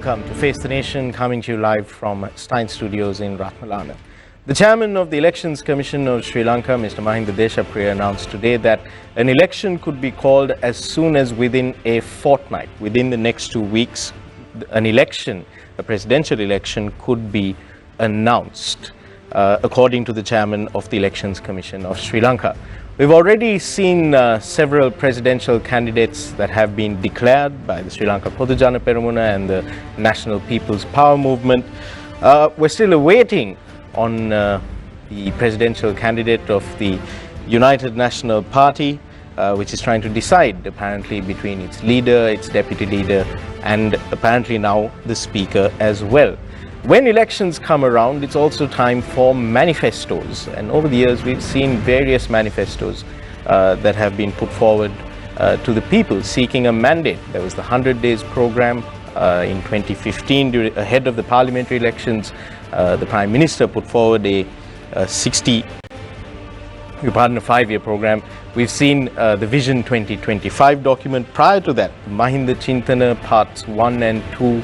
Welcome to Face the Nation, coming to you live from Stein Studios in Ratmalana. The chairman of the Elections Commission of Sri Lanka, Mr. Mahinda Deshapriya, announced today that an election could be called as soon as within a fortnight. Within the next 2 weeks, an election, a presidential election, could be announced, according to the chairman of the Elections Commission of Sri Lanka. We've already seen several presidential candidates that have been declared by the Sri Lanka Podujana Peramuna and the National People's Power Movement. We're still awaiting on the presidential candidate of the United National Party, which is trying to decide apparently between its leader, its deputy leader, and apparently now the speaker as well. When elections come around, it's also time for manifestos, and over the years we've seen various manifestos that have been put forward to the people seeking a mandate. There was the 100 Days program in 2015 ahead of the parliamentary elections. The Prime Minister put forward a 5-year program. We've seen the Vision 2025 document. Prior to that, Mahinda Chintana Parts 1 and 2.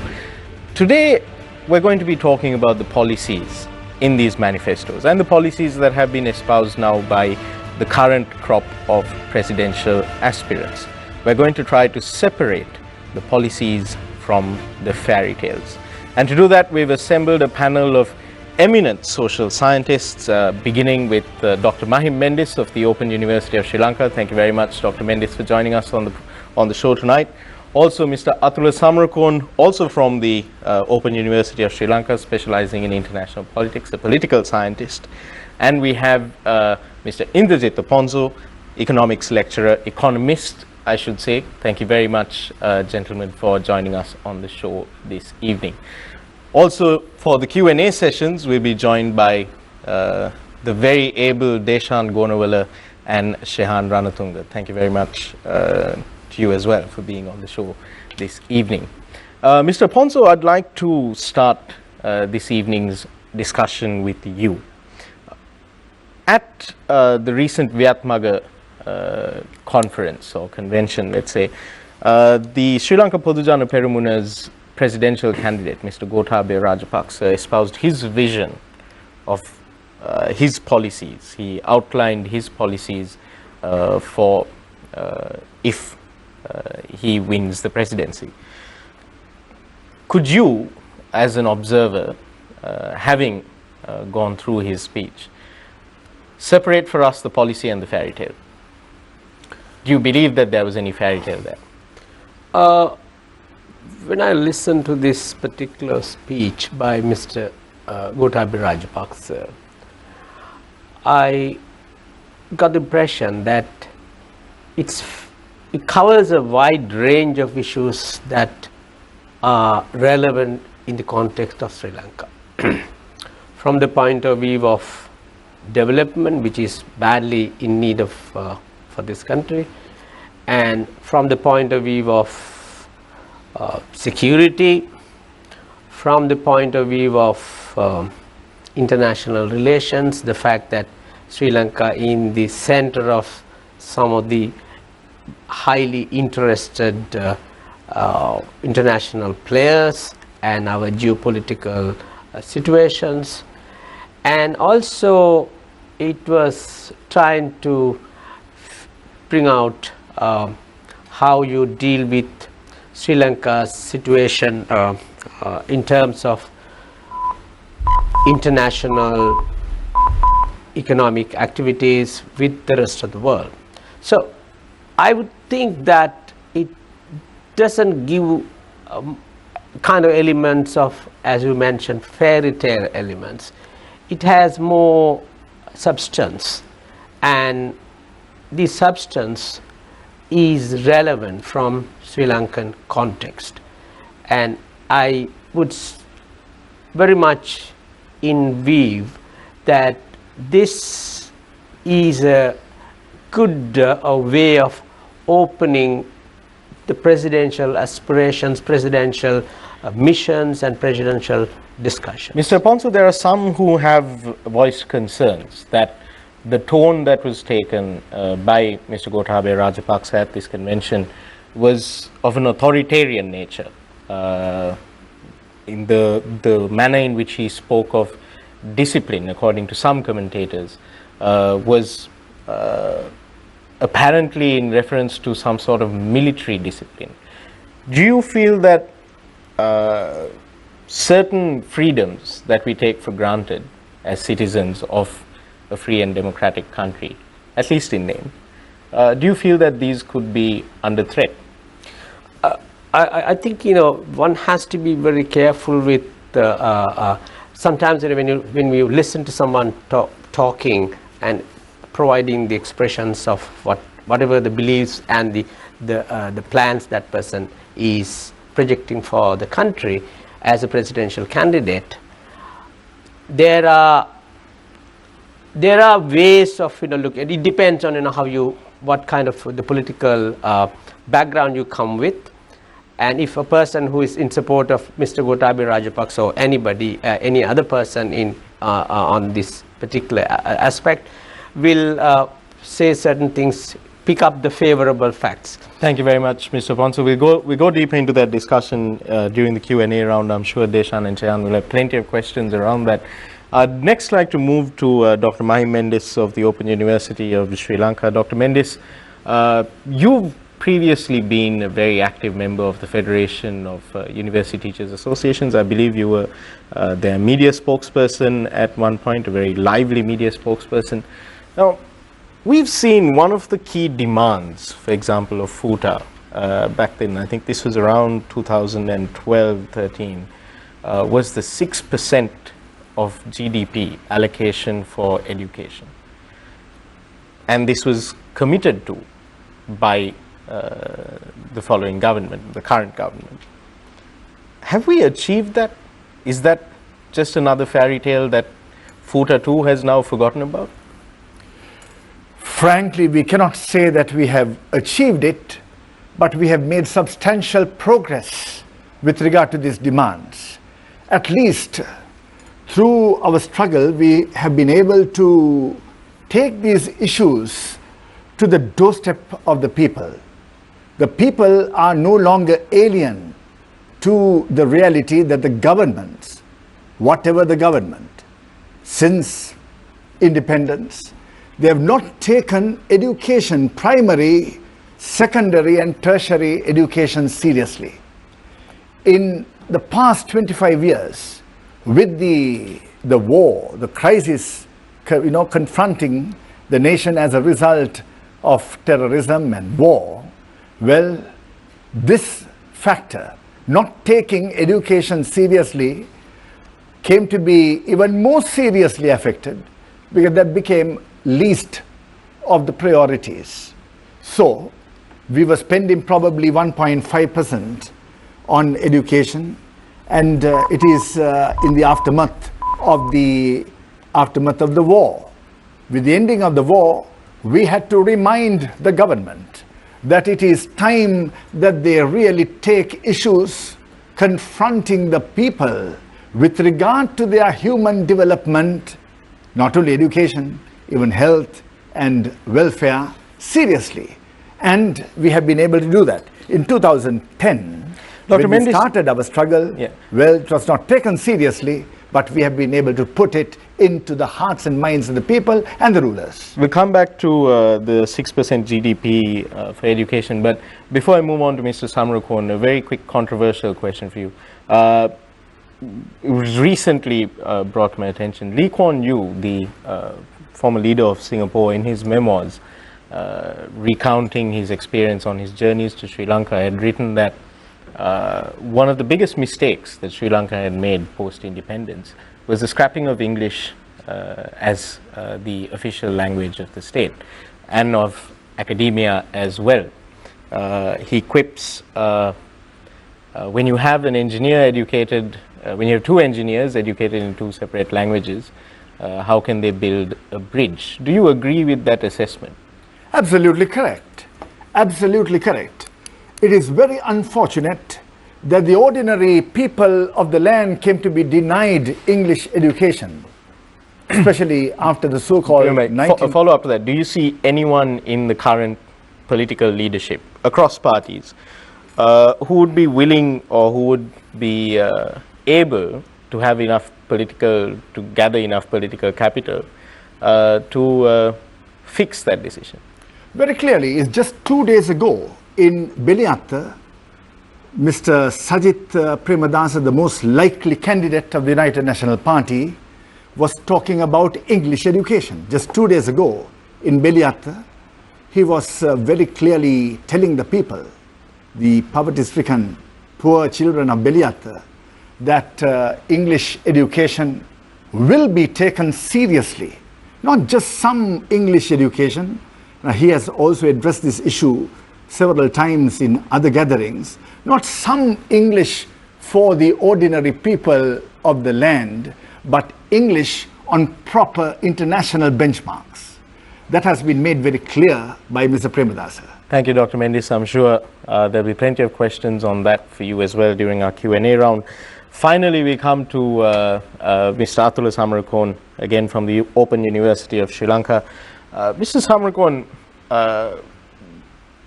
Today, we're going to be talking about the policies in these manifestos and the policies that have been espoused now by the current crop of presidential aspirants. We're going to try to separate the policies from the fairy tales. And to do that, we've assembled a panel of eminent social scientists, beginning with Dr. Mahim Mendis of the Open University of Sri Lanka. Thank you very much, Dr. Mendis, for joining us on the show tonight. Also, Mr. Atula Samarakon, also from the Open University of Sri Lanka, specializing in international politics, a political scientist. And we have Mr. Indrajit Ponzo, economics lecturer, economist, I should say. Thank you very much, gentlemen, for joining us on the show this evening. Also, for the Q&A sessions, we'll be joined by the very able Deshan Gonawala and Shehan Ranatunga. Thank you very much to you as well for being on the show this evening. Mr. Ponzo, I'd like to start this evening's discussion with you. At the recent Viatmaga conference or convention, let's say, the Sri Lanka Podujana Peramuna's presidential candidate, Mr. Gotabaya Rajapaksa, espoused his vision of his policies. He outlined his policies for if he wins the presidency. Could you, as an observer, having gone through his speech, separate for us the policy and the fairy tale? Do you believe that there was any fairy tale there? When I listened to this particular speech by Mr. Gotabaya Rajapaksa, I got the impression that it covers a wide range of issues that are relevant in the context of Sri Lanka. From the point of view of development, which is badly in need of for this country, and from the point of view of security, from the point of view of international relations, the fact that Sri Lanka in the center of some of the highly interested international players and our geopolitical situations, and also it was trying to bring out how you deal with Sri Lanka's situation in terms of international economic activities with the rest of the world. So I would think that it doesn't give kind of elements of, as you mentioned, fairy tale elements. It has more substance, and the substance is relevant from Sri Lankan context. And I would very much in view that this is a good way of opening the presidential aspirations, presidential missions and presidential discussions. Mr. Ponzo, there are some who have voiced concerns that the tone that was taken by Mr. Gotabaya Rajapaksa at this convention was of an authoritarian nature. in the manner in which he spoke of discipline, according to some commentators, was apparently in reference to some sort of military discipline. Do you feel that certain freedoms that we take for granted as citizens of a free and democratic country, at least in name, do you feel that these could be under threat? I think, one has to be very careful with sometimes when you listen to someone talking and providing the expressions of whatever the beliefs and the plans that person is projecting for the country as a presidential candidate, there are ways of look. It depends on what kind of the political background you come with. And if a person who is in support of Mr. Gotabaya Rajapaksa or anybody, any other person on this particular aspect will say certain things, pick up the favorable facts. Thank you very much, Mr. Ponso. We'll go deeper into that discussion during the Q&A round. I'm sure Deshan and Chayan will have plenty of questions around that. I'd next like to move to Dr. Mahim Mendis of the Open University of Sri Lanka. Dr. Mendis, you've previously been a very active member of the Federation of University Teachers Associations. I believe you were their media spokesperson at one point, a very lively media spokesperson. Now, we've seen one of the key demands, for example, of FUTA back then, I think this was around 2012-13, was the 6% of GDP allocation for education. And this was committed to by the following government, the current government. Have we achieved that? Is that just another fairy tale that FUTA too has now forgotten about? Frankly, we cannot say that we have achieved it, but we have made substantial progress with regard to these demands. At least through our struggle, we have been able to take these issues to the doorstep of the people. The people are no longer alien to the reality that the governments, whatever the government, since independence, they have not taken education, primary, secondary and tertiary education seriously. In the past 25 years, with the war, the crisis, confronting the nation as a result of terrorism and war, well, this factor, not taking education seriously, came to be even more seriously affected because that became least of the priorities. So we were spending probably 1.5% on education, and it is in the aftermath of the war. With the ending of the war, we had to remind the government that it is time that they really take issues confronting the people with regard to their human development, not only education, even health and welfare, seriously. And we have been able to do that. In 2010, when we started our struggle, well, it was not taken seriously, but we have been able to put it into the hearts and minds of the people and the rulers. We'll come back to the 6% GDP for education, but before I move on to Mr. Samrakon, a very quick controversial question for you. It was recently brought to my attention. Lee Kuan Yew, the former leader of Singapore, in his memoirs, recounting his experience on his journeys to Sri Lanka, had written that one of the biggest mistakes that Sri Lanka had made post-independence was the scrapping of English as the official language of the state and of academia as well. He quips, when you have an engineer educated, when you have two engineers educated in two separate languages, how can they build a bridge? Do you agree with that assessment? Absolutely correct. Absolutely correct. It is very unfortunate that the ordinary people of the land came to be denied English education, especially after the so-called A follow-up to that, do you see anyone in the current political leadership across parties who would be willing or who would be able to have enough to gather enough political capital to fix that decision? Very clearly, it's just 2 days ago in Beliatta, Mr. Sajith Premadasa, the most likely candidate of the United National Party, was talking about English education. Just 2 days ago in Beliatta, he was very clearly telling the people, the poverty-stricken poor children of Beliatta, that English education will be taken seriously. Not just some English education. He has also addressed this issue several times in other gatherings. Not some English for the ordinary people of the land, but English on proper international benchmarks. That has been made very clear by Mr. Premadasa. Thank you, Dr. Mendis. I'm sure there'll be plenty of questions on that for you as well during our Q&A round. Finally, we come to Mr. Atula Samarakoon, again from the Open University of Sri Lanka. Mr. Samarakoon,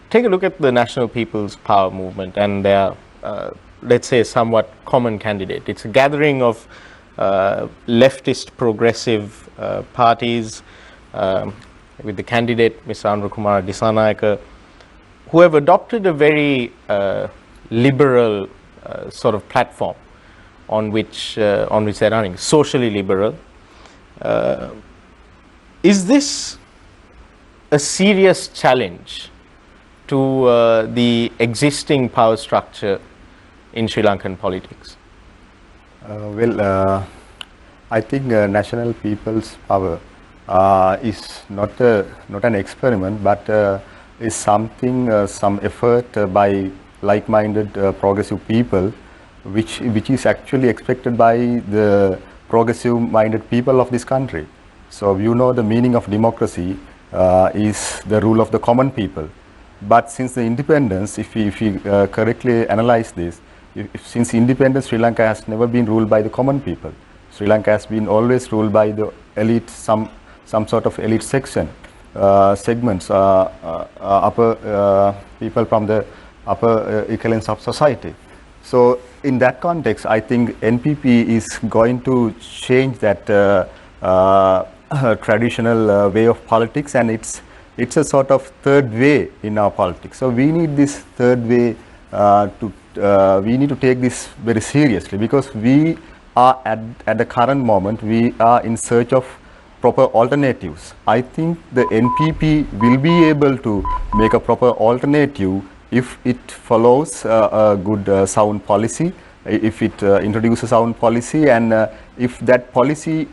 take a look at the National People's Power Movement and their, let's say, somewhat common candidate. It's a gathering of leftist progressive parties with the candidate, Mr. Anurakumara Disanayaka, who have adopted a very liberal sort of platform on which they're running, socially liberal. Is this a serious challenge to the existing power structure in Sri Lankan politics? I think National People's Power is not an experiment, but is something, some effort by like-minded progressive people, which is actually expected by the progressive-minded people of this country. So you know the meaning of democracy is the rule of the common people. But since the independence, if we correctly analyze this, since independence, Sri Lanka has never been ruled by the common people. Sri Lanka has been always ruled by the elite, some sort of elite section, segments, upper people from the upper echelons of society. So in that context, I think NPP is going to change that traditional way of politics, and it's a sort of third way in our politics. So we need this third way we need to take this very seriously, because we are at the current moment, we are in search of proper alternatives. I think the NPP will be able to make a proper alternative if it follows a good sound policy, if it introduces sound policy, and if that policy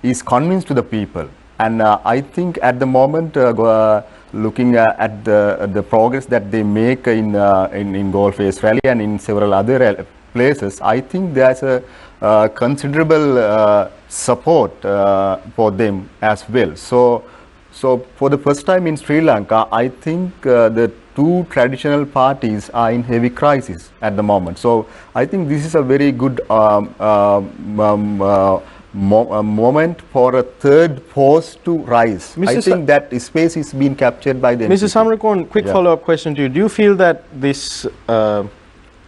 is convinced to the people. And I think at the moment, looking at the progress that they make in Goldface Rally and in several other places, I think there's a considerable support for them as well. So for the first time in Sri Lanka, I think the two traditional parties are in heavy crisis at the moment. So I think this is a very good moment for a third force to rise. I think that space is being captured by the Mr. Samarakoon, quick follow-up question to you. Do you feel that this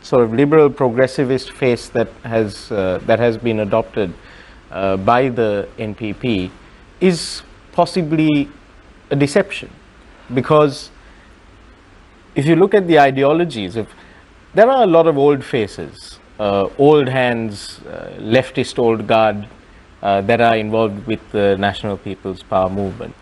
sort of liberal progressivist face that has been adopted by the NPP is possibly a deception? Because if you look at the ideologies, there are a lot of old faces, old hands, leftist old guard, that are involved with the National People's Power Movement,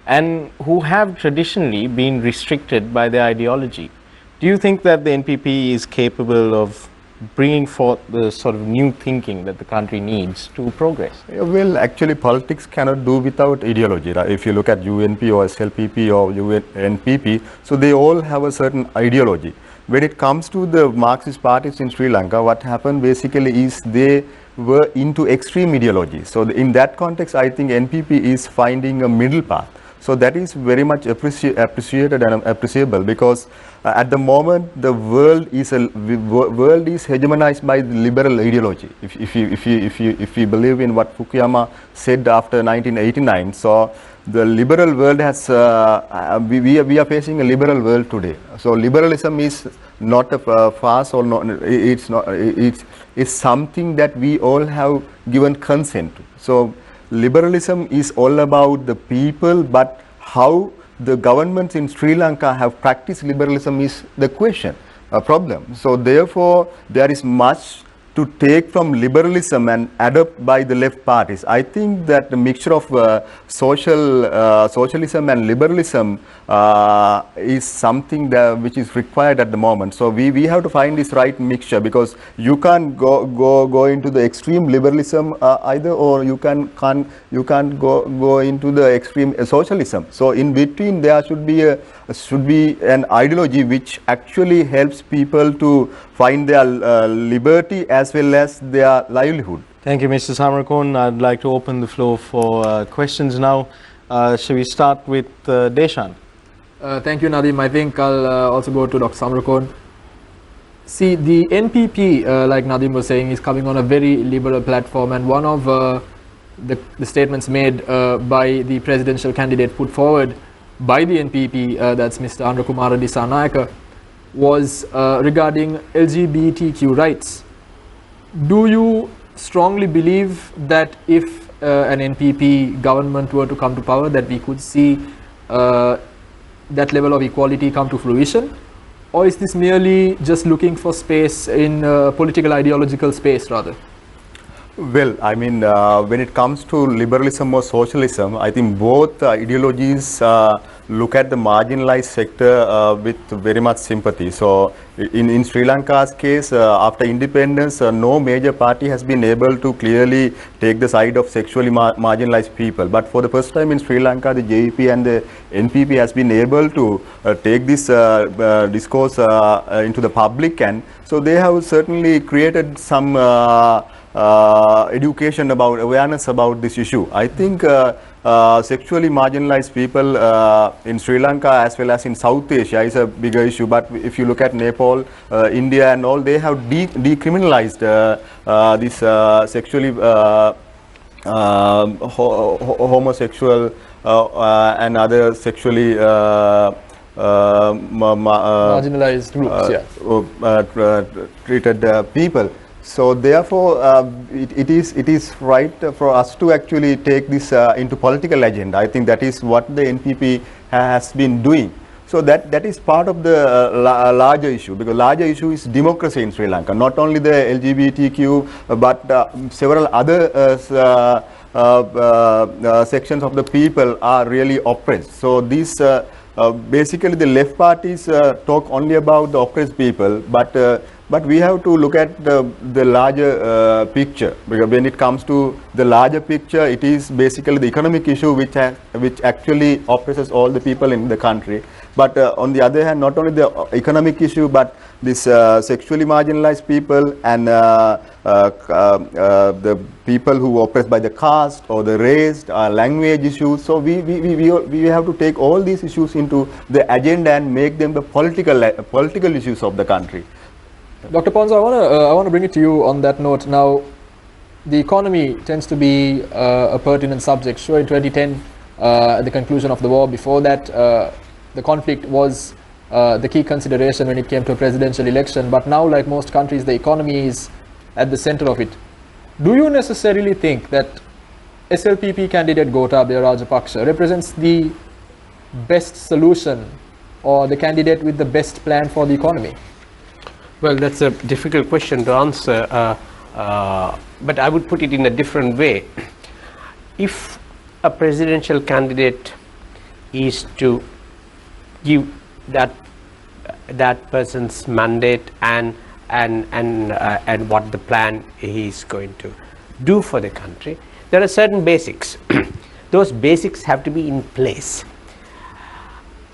and who have traditionally been restricted by their ideology. Do you think that the NPP is capable of bringing forth the sort of new thinking that the country needs to progress? Well, actually, politics cannot do without ideology. Right? If you look at UNP or SLPP or NPP, so they all have a certain ideology. When it comes to the Marxist parties in Sri Lanka, what happened basically is they were into extreme ideology. So in that context, I think NPP is finding a middle path. So that is very much appreciated and appreciable, because at the moment the world is hegemonized by the liberal ideology. If you believe in what Fukuyama said after 1989, so the liberal world has, we are facing a liberal world today. So liberalism is not a farce, or not, it's something that we all have given consent to. So liberalism is all about the people, but how the governments in Sri Lanka have practiced liberalism is the question, a problem. So therefore, there is much to take from liberalism and adopt by the left parties. I think that the mixture of socialism and liberalism is something which is required at the moment. So we have to find this right mixture, because you can't go into the extreme liberalism either, or you can't go into the extreme socialism. So in between there should be an ideology which actually helps people to find their liberty as well as their livelihood. Thank you, Mr. Samrakon. I'd like to open the floor for questions now. Shall we start with Deshan? Thank you, Nadim. I think I'll also go to Dr. Samrakon. See, the NPP, like Nadim was saying, is coming on a very liberal platform, and one of the statements made by the presidential candidate put forward by the NPP, that's Mr. Andrakumara Dissanayaka, was regarding LGBTQ rights. Do you strongly believe that if an NPP government were to come to power, that we could see that level of equality come to fruition? Or is this merely just looking for space in political ideological space rather? Well, I mean, when it comes to liberalism or socialism, I think both ideologies look at the marginalized sector with very much sympathy. So in Sri Lanka's case, after independence, no major party has been able to clearly take the side of sexually marginalized people. But for the first time in Sri Lanka, the JEP and the NPP has been able to take this discourse into the public, and so they have certainly created some education about, awareness about this issue. I think sexually marginalized people in Sri Lanka as well as in South Asia is a bigger issue. But if you look at Nepal, India and all, they have decriminalized this sexually homosexual and other sexually marginalized groups, treated people. So therefore, it is right for us to actually take this into political agenda. I think that is what the NPP has been doing. So that is part of the larger issue, because larger issue is democracy in Sri Lanka. Not only the LGBTQ, but several other sections of the people are really oppressed. So these basically the left parties talk only about the oppressed people, but we have to look at the larger picture, because when it comes to the larger picture, it is basically the economic issue which actually oppresses all the people in the country. But on the other hand, not only the economic issue, but this sexually marginalized people and the people who are oppressed by the caste or the race, language issues. So we have to take all these issues into the agenda and make them the political issues of the country. Dr. Ponza, I want to bring it to you on that note. Now, the economy tends to be a pertinent subject. Sure, in 2010, at the conclusion of the war, before that, the conflict was the key consideration when it came to a presidential election. But now, like most countries, the economy is at the center of it. Do you necessarily think that SLPP candidate Gotabaya Rajapaksa represents the best solution, or the candidate with the best plan for the economy? Well, that's a difficult question to answer, but I would put it in a different way. If a presidential candidate is to give that person's mandate and what the plan he is going to do for the country, there are certain basics. Those basics have to be in place.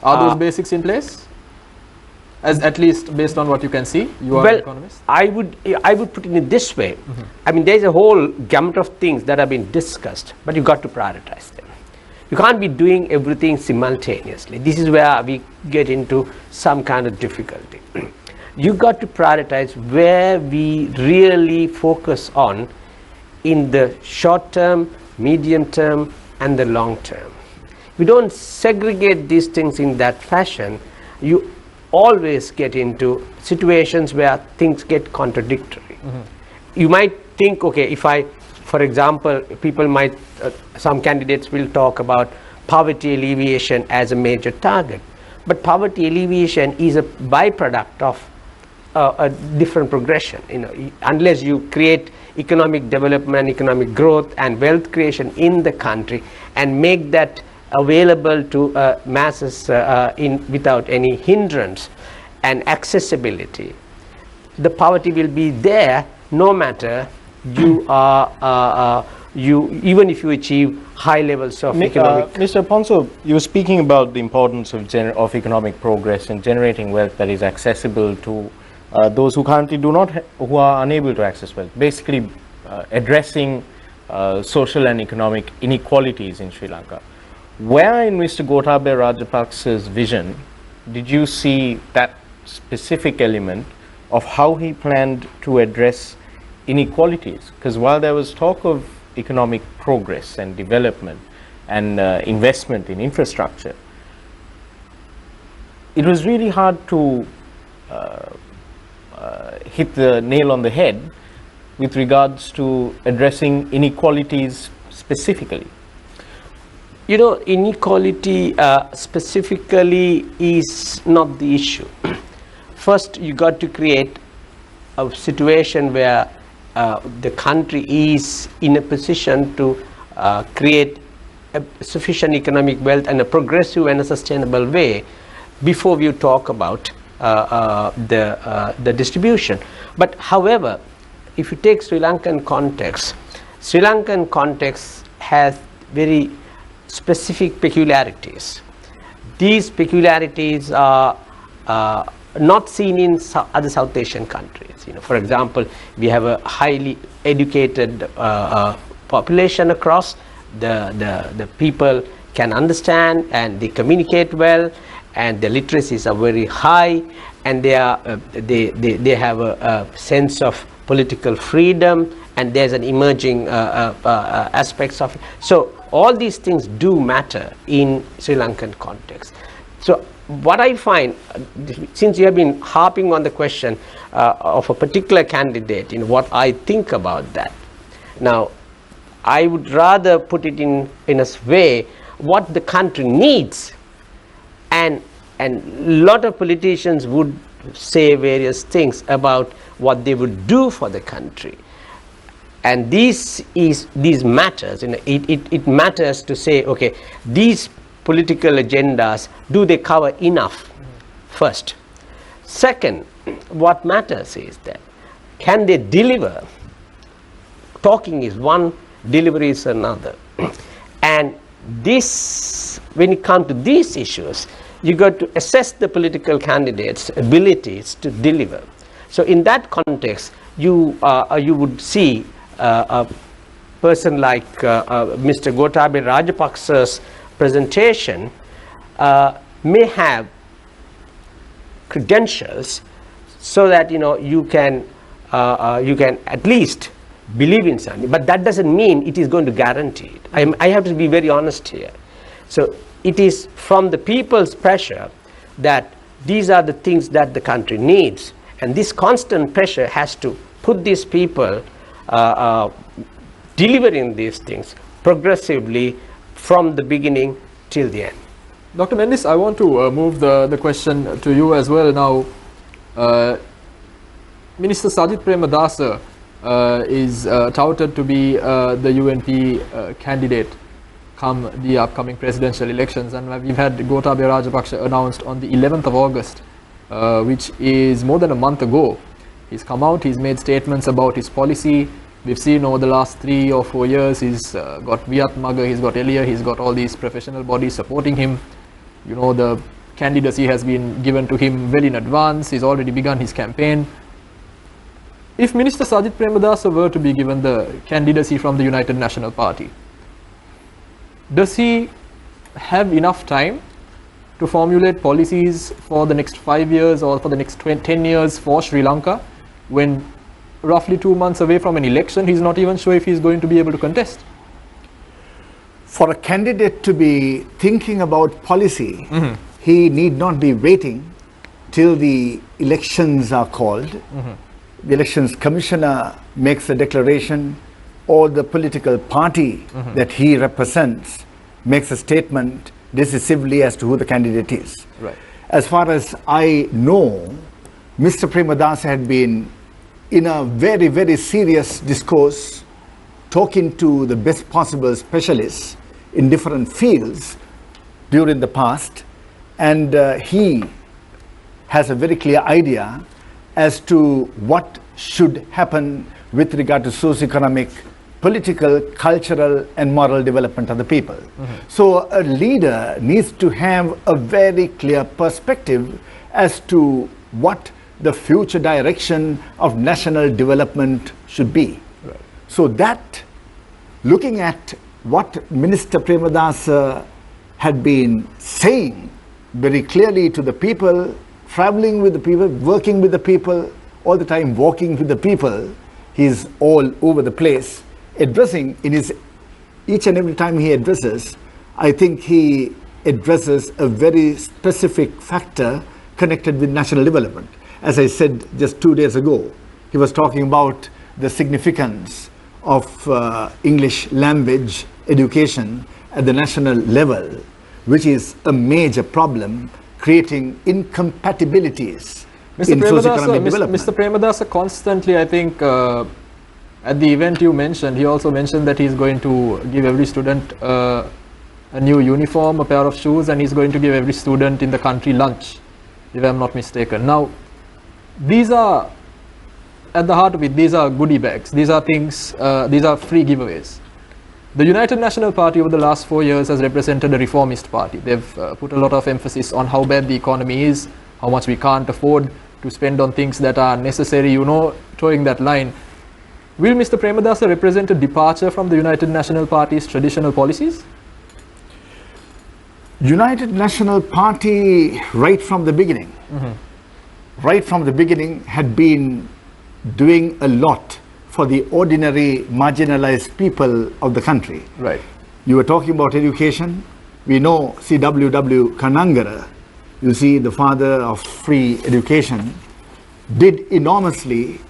Are those basics in place? As at least based on what you can see, you are an economist. I would put it in this way. I mean, there's a whole gamut of things that have been discussed, but you got to prioritize them. You can't be doing everything simultaneously. This is where we get into some kind of difficulty. You got to prioritize where we really focus on in the short term, medium term, and the long term. we don't segregate these things in that fashion, you always get into situations where things get contradictory. You might think, okay, if I, for example, people might, some candidates will talk about poverty alleviation as a major target, but poverty alleviation is a byproduct of a different progression. Unless you create economic development, economic growth and wealth creation in the country and make that available to masses without any hindrance and accessibility, the poverty will be there no matter you are even if you achieve high levels of economic. Mr. Ponso, you were speaking about the importance of economic progress and generating wealth that is accessible to those who currently who are unable to access wealth. Basically, addressing social and economic inequalities in Sri Lanka. Where in Mr. Gotabaya Rajapaksa's vision did you see that specific element of how he planned to address inequalities? Because while there was talk of economic progress and development and investment in infrastructure, it was really hard to hit the nail on the head with regards to addressing inequalities specifically. Inequality specifically is not the issue. First, you got to create a situation where the country is in a position to create a sufficient economic wealth in a progressive and a sustainable way before we talk about the distribution. But however, if you take Sri Lankan context has very specific peculiarities. These peculiarities are not seen in other South Asian countries. For example, we have a highly educated population across. The people can understand and they communicate well, and their literacies are very high, and they have a sense of political freedom, and there's an emerging aspects of it. So all these things do matter in Sri Lankan context. So what I find, since you have been harping on the question of a particular candidate, what I think about that. Now, I would rather put it in a way what the country needs, and a lot of politicians would say various things about what they would do for the country. And these matters. It matters to say, okay, these political agendas, do they cover enough? First. Second, what matters is that can they deliver? Talking is one, delivery is another. And this, when it comes to these issues, you got to assess the political candidates' abilities to deliver. So in that context, you would see a person like Mr. Gotabaya Rajapaksa's presentation may have credentials so that you can at least believe in something, but that doesn't mean it is going to guarantee it. I have to be very honest here. So it is from the people's pressure that these are the things that the country needs, and this constant pressure has to put these people delivering these things progressively from the beginning till the end. Dr. Mendis, I want to move the question to you as well now. Minister Sajith Premadasa is touted to be the UNP candidate come the upcoming presidential elections, and we've had Gotabaya Rajapaksa announced on the 11th of August, which is more than a month ago. He's come out, he's made statements about his policy. We've seen over the last 3 or 4 years, he's got Viat Maga, he's got Elia, he's got all these professional bodies supporting him. The candidacy has been given to him well in advance. He's already begun his campaign. If Minister Sajith Premadasa were to be given the candidacy from the United National Party, does he have enough time to formulate policies for the next 5 years or for the next 10 years for Sri Lanka, when roughly 2 months away from an election, he's not even sure if he's going to be able to contest? For a candidate to be thinking about policy, he need not be waiting till the elections are called. The elections commissioner makes a declaration, or the political party that he represents makes a statement decisively as to who the candidate is. Right. As far as I know, Mr. Premadasa had been in a very, very serious discourse, talking to the best possible specialists in different fields during the past, and he has a very clear idea as to what should happen with regard to socio-economic, political, cultural, and moral development of the people. So a leader needs to have a very clear perspective as to what the future direction of national development should be. Right. So that, looking at what Minister Premadasa had been saying very clearly to the people, traveling with the people, working with the people, all the time walking with the people, he's all over the place, addressing in his, each and every time he addresses, I think he addresses a very specific factor connected with national development. As I said just 2 days ago, he was talking about the significance of English language education at the national level, which is a major problem, creating incompatibilities in socio-economic development. Mr. Premadasa constantly, I think, at the event you mentioned, he also mentioned that he's going to give every student a new uniform, a pair of shoes, and he's going to give every student in the country lunch, if I'm not mistaken. Now, these are, at the heart of it, these are goodie bags. These are things, these are free giveaways. The United National Party over the last 4 years has represented a reformist party. They've put a lot of emphasis on how bad the economy is, how much we can't afford to spend on things that are necessary, you know, towing that line. Will Mr. Premadasa represent a departure from the United National Party's traditional policies? United National Party, right from the beginning, had been doing a lot for the ordinary marginalized people of the country. Right. You were talking about education. We know C.W.W. Kanangara, you see, the father of free education, did enormously,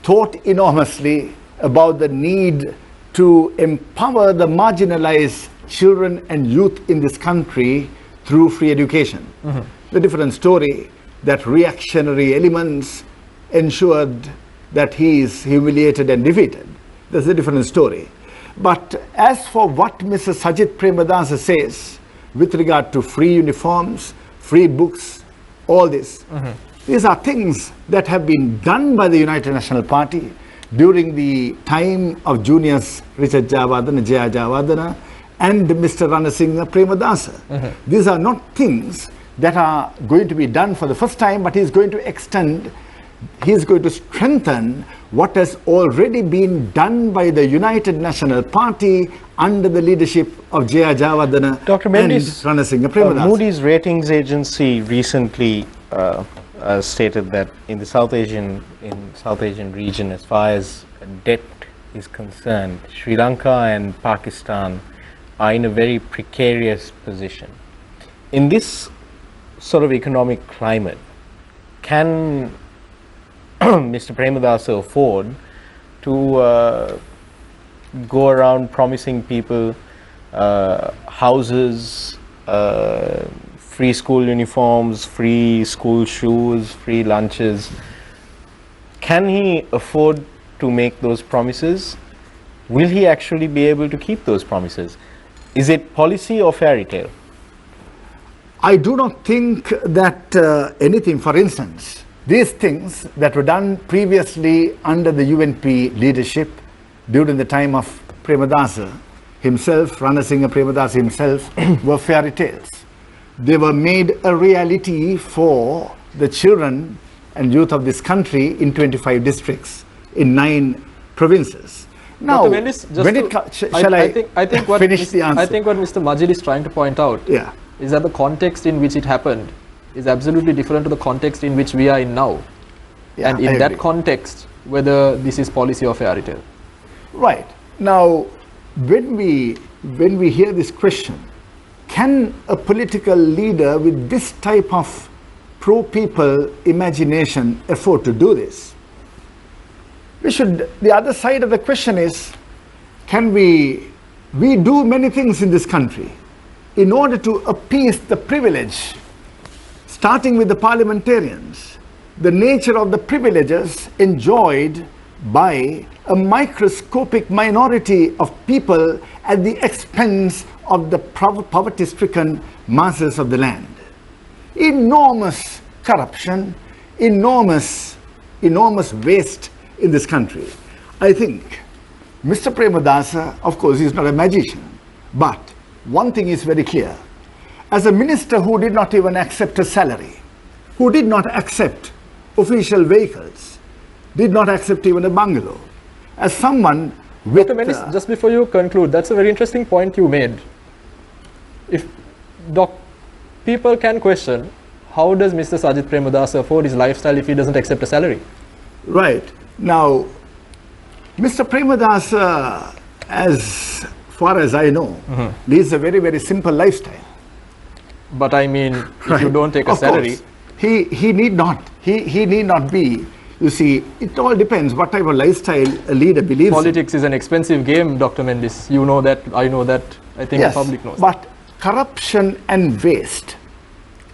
thought enormously about the need to empower the marginalized children and youth in this country through free education. The different story that reactionary elements ensured that he is humiliated and defeated. That's a different story. But as for what Mr. Sajith Premadasa says with regard to free uniforms, free books, all this, these are things that have been done by the United National Party during the time of juniors Richard Javadana, Jaya Javadana, and Mr. Ranasinghe Premadasa. These are not things that are going to be done for the first time, but he's going to extend, he's going to strengthen what has already been done by the United National Party under the leadership of Jaya Javadana Dr. and Mendes, Ranasinghe Premadasa. Moody's ratings agency recently stated that in the South Asian region, as far as debt is concerned, Sri Lanka and Pakistan are in a very precarious position. In this sort of economic climate, can Mr. Premadasa afford to go around promising people houses, free school uniforms, free school shoes, free lunches? Can he afford to make those promises? Will he actually be able to keep those promises? Is it policy or fairy tale? I do not think that anything, for instance, these things that were done previously under the UNP leadership during the time of Premadasa himself, Ranasinghe Premadasa himself, were fairy tales. They were made a reality for the children and youth of this country in 25 districts, in 9 provinces. Now, Dr. Mendes, I think what finish the answer? I think what Mr. Majid is trying to point out is that the context in which it happened is absolutely different to the context in which we are in now. And in that context, whether this is policy or fairy tale. Right. Now, when we when we hear this question, can a political leader with this type of pro-people imagination afford to do this? The other side of the question is, can we do many things in this country in order to appease the privilege, starting with the parliamentarians, the nature of the privileges enjoyed by a microscopic minority of people at the expense of the poverty-stricken masses of the land. Enormous corruption, enormous waste in this country. I think Mr. Premadasa, of course, is not a magician, but one thing is very clear. As a minister who did not even accept a salary, who did not accept official vehicles, did not accept even a bungalow, as someone with... Dr. Mendes, just before you conclude, that's a very interesting point you made. If people can question, how does Mr. Sajith Premadasa afford his lifestyle if he doesn't accept a salary? Right. Now, Mr. Premadasa, as far as I know, leads a very, very simple lifestyle. But I mean, if you don't take a salary... Course, he need not be. You see, it all depends what type of lifestyle a leader believes Politics is an expensive game, Dr. Mendes. You know that, I know that, I think yes, the public knows. But corruption and waste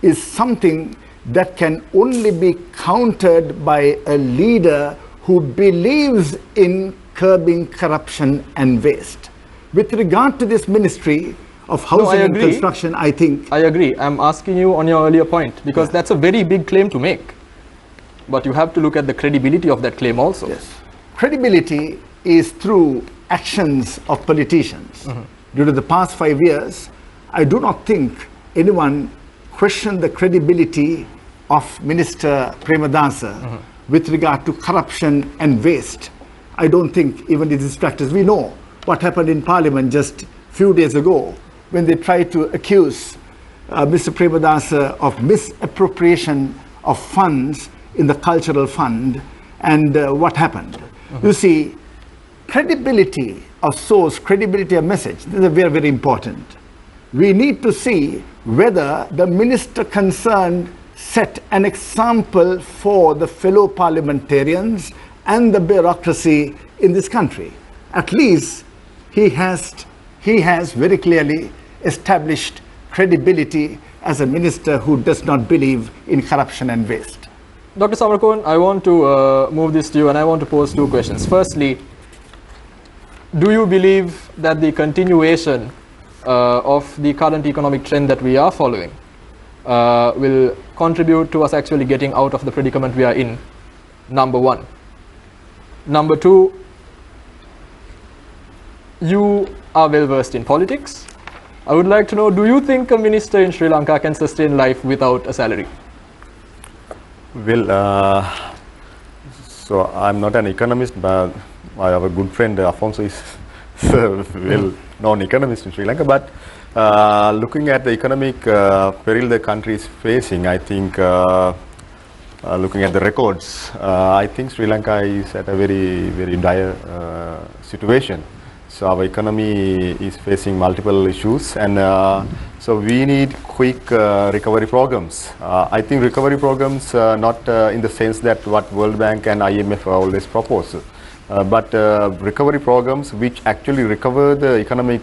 is something that can only be countered by a leader who believes in curbing corruption and waste. With regard to this Ministry of Housing and Construction, I think... I agree. I'm asking you on your earlier point, because that's a very big claim to make. But you have to look at the credibility of that claim also. Yes. Credibility is through actions of politicians. During the past 5 years, I do not think anyone questioned the credibility of Minister Premadasa with regard to corruption and waste. I don't think even it is practice. We know what happened in Parliament just a few days ago when they tried to accuse Mr. Premadasa of misappropriation of funds in the cultural fund, and what happened. You see, credibility of source, credibility of message, this is very, very important. We need to see whether the minister concerned set an example for the fellow parliamentarians and the bureaucracy in this country. At least he has very clearly established credibility as a minister who does not believe in corruption and waste. Dr. Samrakon, I want to move this to you, and I want to pose two questions. Firstly, do you believe that the continuation of the current economic trend that we are following will contribute to us actually getting out of the predicament we are in? Number one. Number two, you are well versed in politics. I would like to know, do you think a minister in Sri Lanka can sustain life without a salary? Well, so I'm not an economist, but our good friend Afonso is a well-known economist in Sri Lanka. But looking at the economic peril the country is facing, I think, looking at the records, I think Sri Lanka is at a very, very dire situation. So our economy is facing multiple issues, and so we need quick recovery programs. I think recovery programs not in the sense that what World Bank and IMF always propose, but recovery programs which actually recover the economic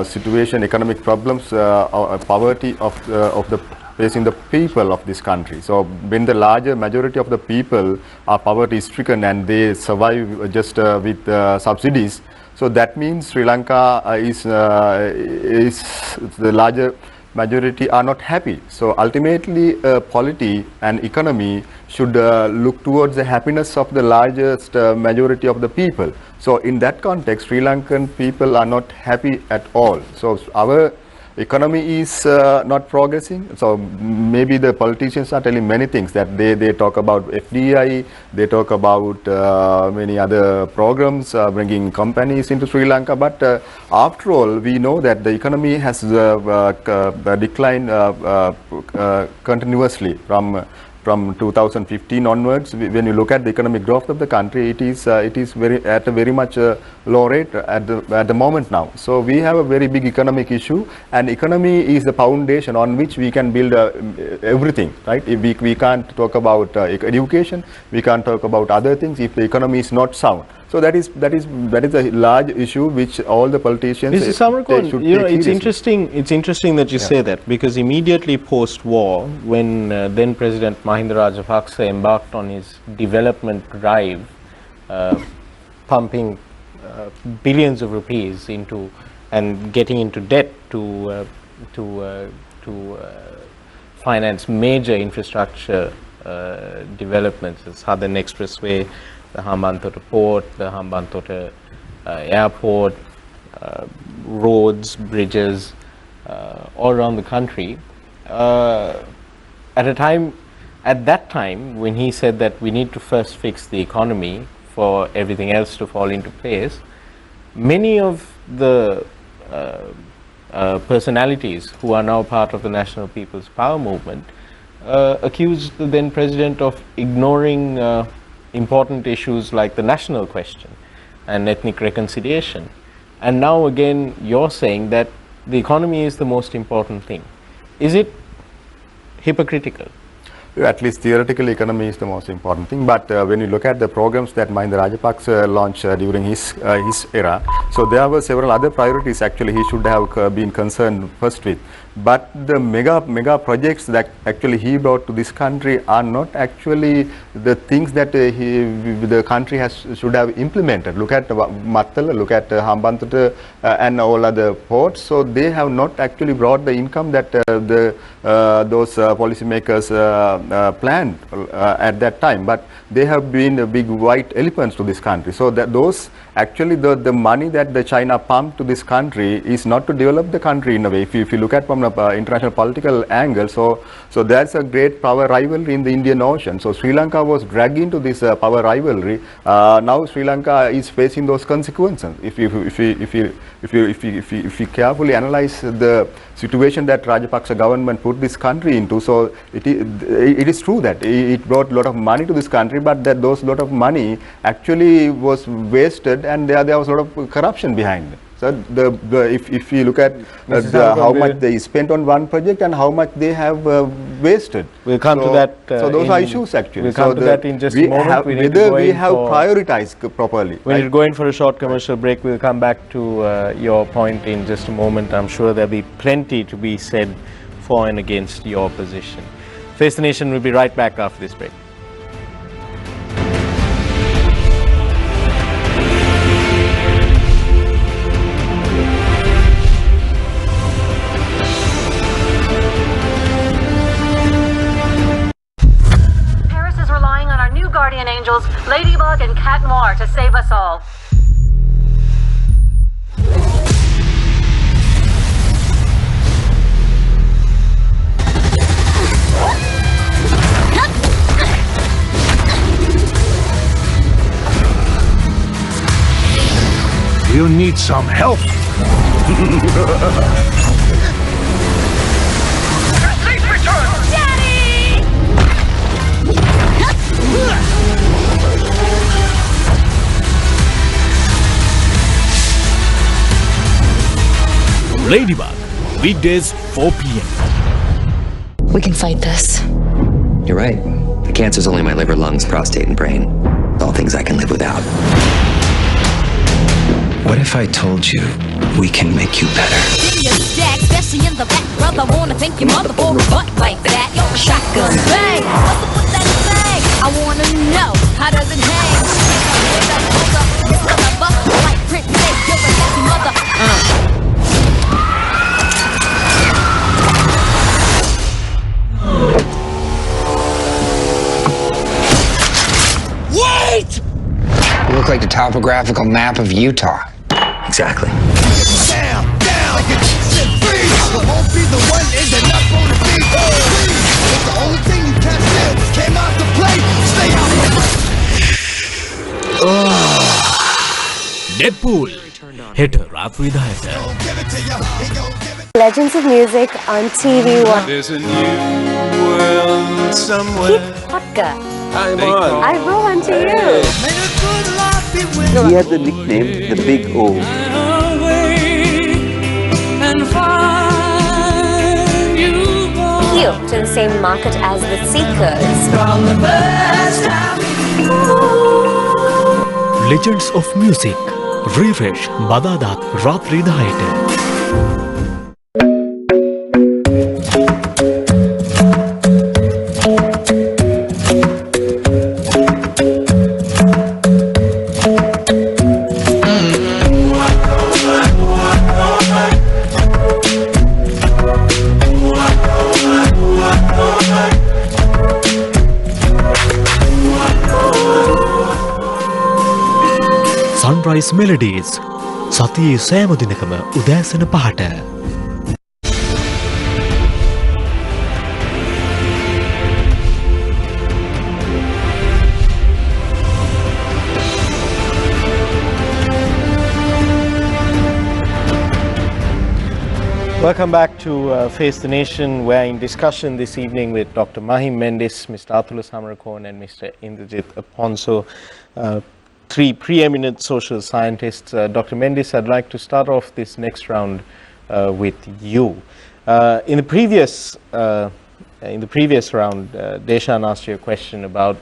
situation, economic problems, poverty of the facing the people of this country. So when the larger majority of the people are poverty stricken and they survive just with subsidies, so that means Sri Lanka is the larger majority are not happy. So ultimately polity and economy should look towards the happiness of the largest majority of the people. So in that context, Sri Lankan people are not happy at all. So our economy is not progressing. So maybe the politicians are telling many things, that they talk about FDI, they talk about many other programs bringing companies into Sri Lanka, but after all we know that the economy has declined continuously from from 2015 onwards, when you look at the economic growth of the country, it is very at a very much low rate at the moment now. So we have a very big economic issue, and economy is the foundation on which we can build everything, right? If we can't talk about education, we can't talk about other things if the economy is not sound. So that is a large issue which all the politicians Mr. Samrakon, should you know, take it's seriously. interesting that you say that, because immediately post-war, when then President Mahinda Rajapaksa embarked on his development drive, pumping billions of rupees into and getting into debt to finance major infrastructure developments, the Southern Expressway, the Hambantota Port, the Hambantota Airport, roads, bridges, all around the country. At that time, when he said that we need to first fix the economy for everything else to fall into place, many of the personalities who are now part of the National People's Power Movement accused the then president of ignoring important issues like the national question and ethnic reconciliation. And now again you're saying that the economy is the most important thing. Is it hypocritical? At least theoretically, economy is the most important thing. But when you look at the programs that Mahinda Rajapaksa launched during his era, so there were several other priorities actually he should have been concerned first with. But the mega projects that actually he brought to this country are not actually the things that the country should have implemented. Look at Mattala, look at Hambantota and all other ports. So they have not actually brought the income that those policymakers planned at that time. But they have been big white elephants to this country. So that those actually the money that the China pumped to this country is not to develop the country in a way. If you look at from the international political angle, so there's a great power rivalry in the Indian Ocean. So Sri Lanka was dragged into this power rivalry. Now Sri Lanka is facing those consequences. If you carefully analyze the situation that Rajapaksa government put this country into, so it is true that it brought a lot of money to this country, but that those lot of money actually was wasted, and there was a lot of corruption behind it. So if you look at how much they spent on one project and how much they have wasted. We'll come to that. So those are issues actually. We'll come to that in just a moment. Whether we have prioritized properly. We need to go in for a short commercial break. We'll come back to your point in just a moment. I'm sure there'll be plenty to be said for and against your position. Face the Nation will be right back after this break. Guardian angels, Ladybug and Cat Noir to save us all. You need some help. Safe return! Daddy! Ladybug, weekdays 4 p.m. We can fight this. You're right. The cancer's only my liver, lungs, prostate, and brain. All things I can live without. What if I told you we can make you better? Especially in the back, brother. I wanna thank your mother for a butt like that. Yo, shotgun bang. What's up with that thing? I wanna know, how does it hang? It's the buck like print say, you're a happy mother. Wait! You look like the topographical map of Utah. Exactly. Down, set free. The won't be the one is enough for the beat. It's the only thing you can't say. Came out to play. Stay out. Deadpool. Hit Ratri Dayata. Legends of Music on TV1. There's a new world world somewhere. Keith Kotka. I'm on. I roll onto you. He had the nickname the Big O. Appeal to the same market as the Seekers. Legends of Music. Refresh බදාදා රාත්‍රී 10ට. Sunrise Melodies සතියේ සෑම දිනකම උදෑසන 5ට. Welcome back to Face the Nation. We're in discussion this evening with Dr. Mahim Mendis, Mr. Atula Samarakon and Mr. Indrajit Aponso, three preeminent social scientists. Dr. Mendis, I'd like to start off this next round with you. In the previous round, Deshan asked you a question about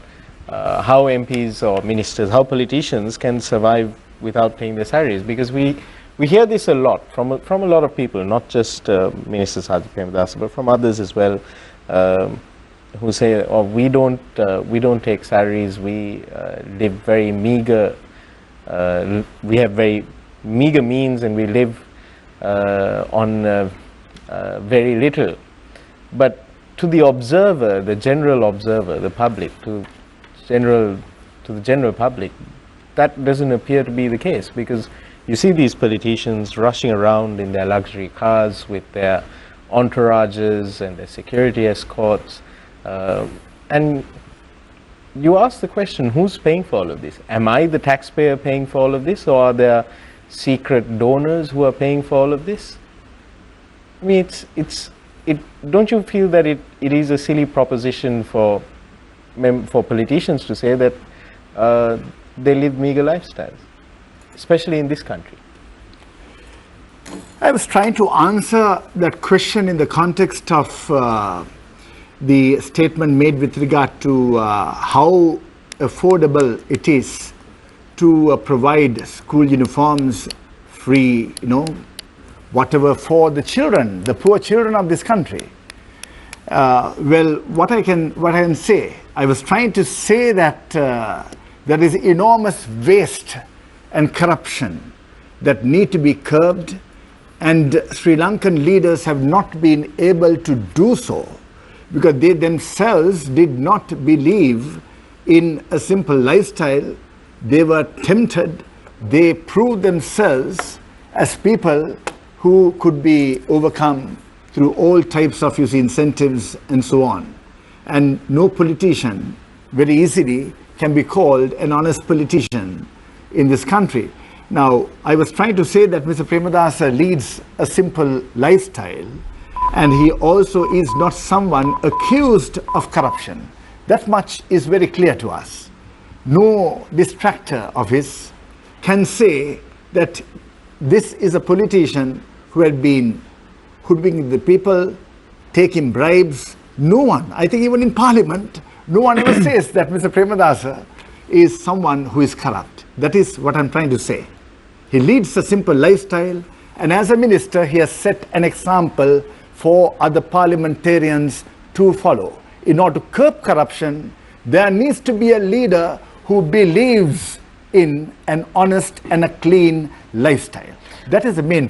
how MPs or ministers, how politicians can survive without paying their salaries, because we hear this a lot from a lot of people, not just Minister Saji Premadasa, but from others as well, who say, "Oh, we don't take salaries. We live very meager. We have very meager means, and we live on very little." But to the observer, the general observer, the public, to the general public, that doesn't appear to be the case, because you see these politicians rushing around in their luxury cars with their entourages and their security escorts. And you ask the question, who's paying for all of this? Am I the taxpayer paying for all of this, or are there secret donors who are paying for all of this? I mean, don't you feel that it is a silly proposition for politicians to say that they live meager lifestyles, especially in this country? I was trying to answer that question in the context of the statement made with regard to how affordable it is to provide school uniforms, free, whatever for the children, the poor children of this country. Well, what I can say, I was trying to say that there is enormous waste and corruption that need to be curbed, and Sri Lankan leaders have not been able to do so because they themselves did not believe in a simple lifestyle. They were tempted. They proved themselves as people who could be overcome through all types of incentives and so on. And no politician very easily can be called an honest politician in this country. Now, I was trying to say that Mr. Premadasa leads a simple lifestyle, and he also is not someone accused of corruption. That much is very clear to us. No distractor of his can say that this is a politician who had been hoodwinking the people, taking bribes. No one, I think even in Parliament, no one ever says that Mr. Premadasa is someone who is corrupt. That is what I'm trying to say. He leads a simple lifestyle, and as a minister, he has set an example for other parliamentarians to follow. In order to curb corruption, there needs to be a leader who believes in an honest and a clean lifestyle. That is the main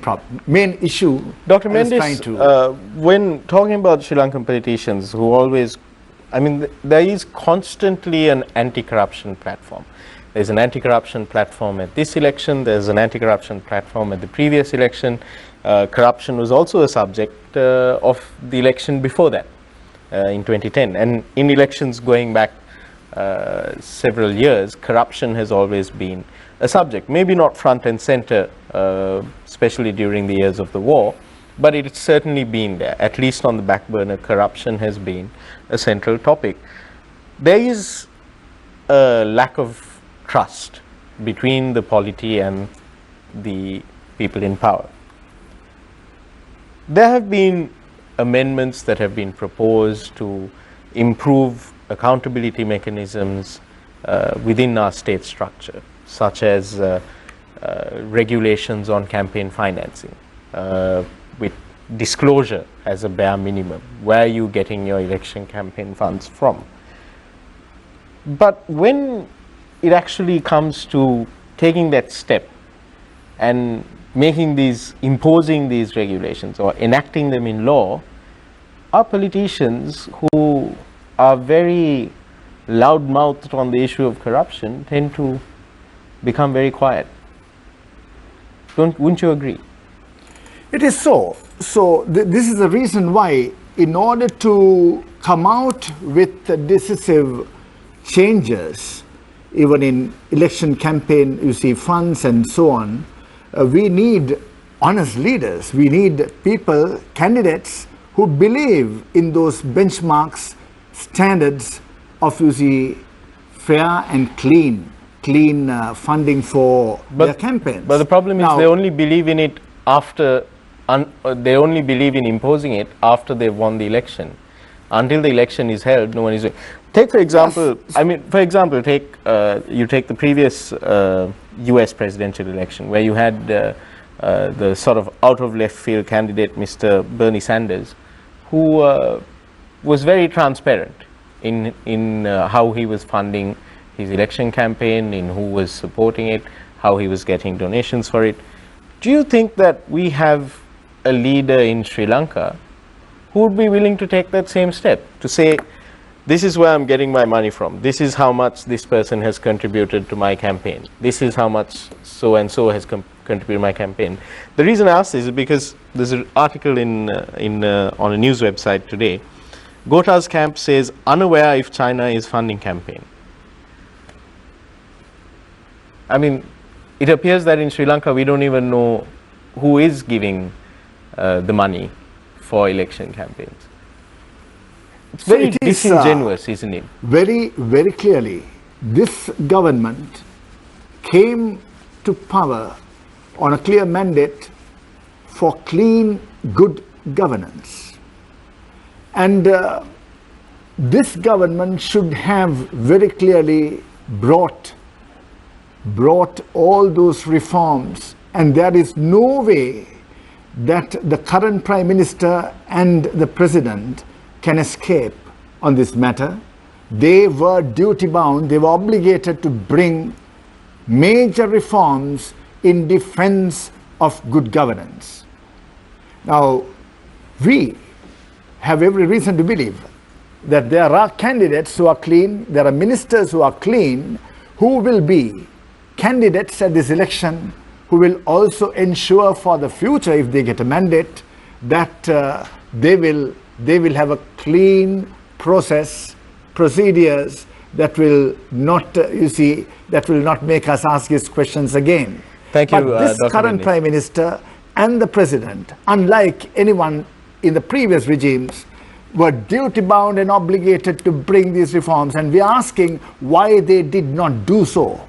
issue. Dr. Mendis, when talking about Sri Lankan politicians who always, there is constantly an anti-corruption platform. There's an anti-corruption platform at this election, there's an anti-corruption platform at the previous election. Corruption was also a subject of the election before that, in 2010. And in elections going back several years, corruption has always been a subject. Maybe not front and center, especially during the years of the war, but it's certainly been there. At least on the back burner, corruption has been a central topic. There is a lack of trust between the polity and the people in power. There have been amendments that have been proposed to improve accountability mechanisms within our state structure, such as regulations on campaign financing, with disclosure as a bare minimum. Where are you getting your election campaign funds from? But when it actually comes to taking that step and imposing these regulations or enacting them in law, our politicians who are very loud-mouthed on the issue of corruption tend to become very quiet. Wouldn't you agree? It is so. So this is the reason why, in order to come out with decisive changes, even in election campaign, you see, funds and so on, we need honest leaders. We need people, candidates who believe in those benchmarks, standards of, you see, fair and clean funding for their campaigns. But the problem is they only believe in it after, they only believe in imposing it after they've won the election. Until the election is held, no one is doing. Take, for example, you take the previous US presidential election, where you had the sort of out of left field candidate, Mr. Bernie Sanders, who was very transparent in how he was funding his election campaign, in who was supporting it, how he was getting donations for it. Do you think that we have a leader in Sri Lanka who would be willing to take that same step, to say, this is where I'm getting my money from, this is how much this person has contributed to my campaign, this is how much so and so has contributed to my campaign? The reason I ask this is because there's an article on a news website today. Gota's camp says, unaware if China is funding campaign. I mean, it appears that in Sri Lanka we don't even know who is giving the money for election campaigns. It's very disingenuous, isn't it? Very, very clearly, this government came to power on a clear mandate for clean, good governance. And this government should have very clearly brought all those reforms, and there is no way that the current Prime Minister and the President can escape on this matter. They were duty bound, they were obligated to bring major reforms in defense of good governance. Now, we have every reason to believe that there are candidates who are clean, there are ministers who are clean, who will be candidates at this election, who will also ensure for the future, if they get a mandate, that they will have a clean process, procedures that will not, that will not make us ask these questions again. Thank you, but this Dr. current Mendes. Prime Minister and the President, unlike anyone in the previous regimes, were duty bound and obligated to bring these reforms, and we are asking why they did not do so.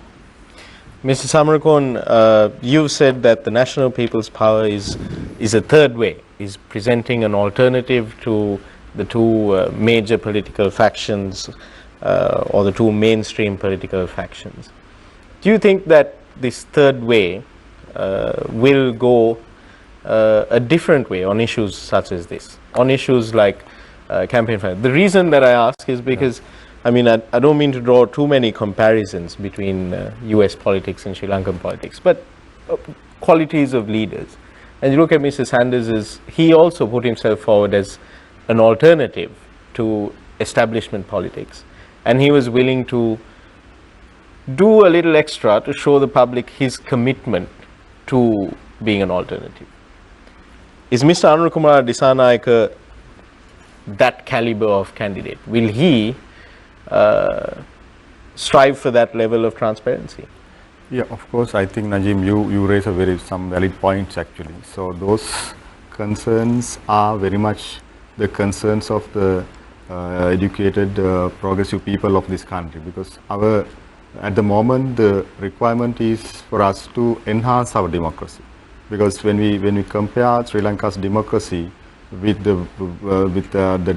Mr. Samarakon, you've said that the National People's Power is a third way, is presenting an alternative to the two major political factions or the two mainstream political factions. Do you think that this third way will go a different way on issues such as this, on issues like campaign finance? The reason that I ask is because I mean, I don't mean to draw too many comparisons between US politics and Sri Lankan politics, but qualities of leaders. And you look at Mr. Sanders, he also put himself forward as an alternative to establishment politics. And he was willing to do a little extra to show the public his commitment to being an alternative. Is Mr. Anurukumara Dissanayake that caliber of candidate? Will he strive for that level of transparency? Yeah, of course. I think, Najim, you raise some valid points actually. So those concerns are very much the concerns of the educated, progressive people of this country, because at the moment the requirement is for us to enhance our democracy. Because when we compare Sri Lanka's democracy with the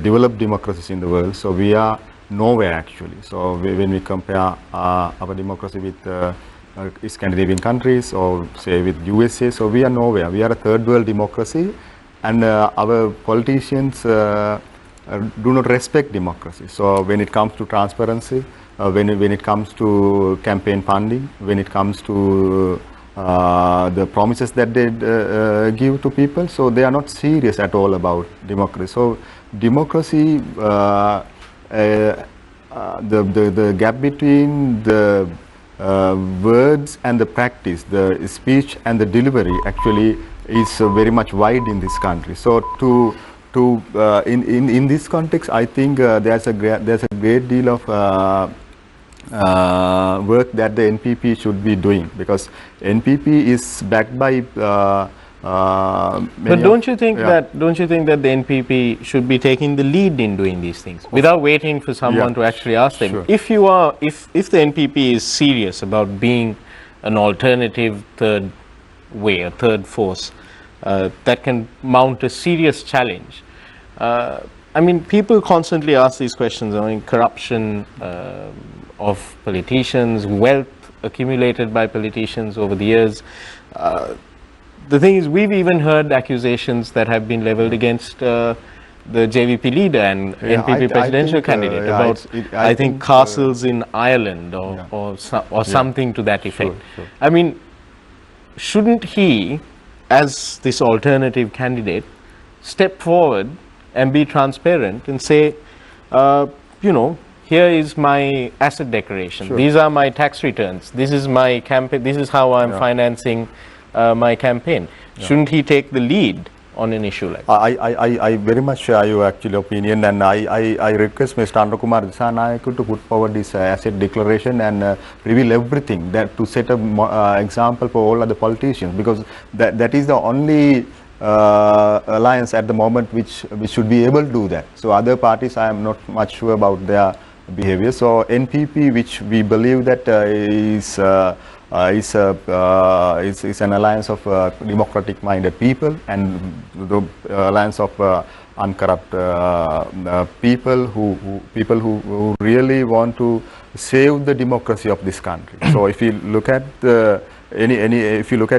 developed democracies in the world, so we are nowhere actually. So when we compare our democracy with Scandinavian countries or say with USA, so we are nowhere. We are a third world democracy, and our politicians do not respect democracy. So when it comes to transparency, when it comes to campaign funding, when it comes to the promises that they give to people, so they are not serious at all about democracy. So democracy, the gap between the words and the practice, the speech and the delivery actually is very much wide in this country. So in this context, I think there's a great deal of work that the NPP should be doing, because NPP is backed by but don't you think that the NPP should be taking the lead in doing these things without waiting for someone to actually ask them? Sure. If the NPP is serious about being an alternative third way, a third force that can mount a serious challenge, I mean, people constantly ask these questions. I mean, corruption of politicians, wealth accumulated by politicians over the years. The thing is, we've even heard accusations that have been leveled against the JVP leader and NPP presidential candidate about, I think, castles in Ireland or something to that effect. Sure. I mean, shouldn't he, as this alternative candidate, step forward and be transparent and say, you know, here is my asset declaration. Sure. These are my tax returns. This is my campaign. This is how I'm financing my campaign. Shouldn't he take the lead on an issue like that? I very much share your actual opinion, and I request Mr. Andrakumar Dissanayake to put forward this asset declaration and reveal everything, that to set an example for all other politicians, because that is the only alliance at the moment which should be able to do that. So other parties, I am not much sure about their behavior. So NPP, which we believe that is an alliance of democratic minded people, and the alliance of uncorrupt people who really want to save the democracy of this country. So if you look at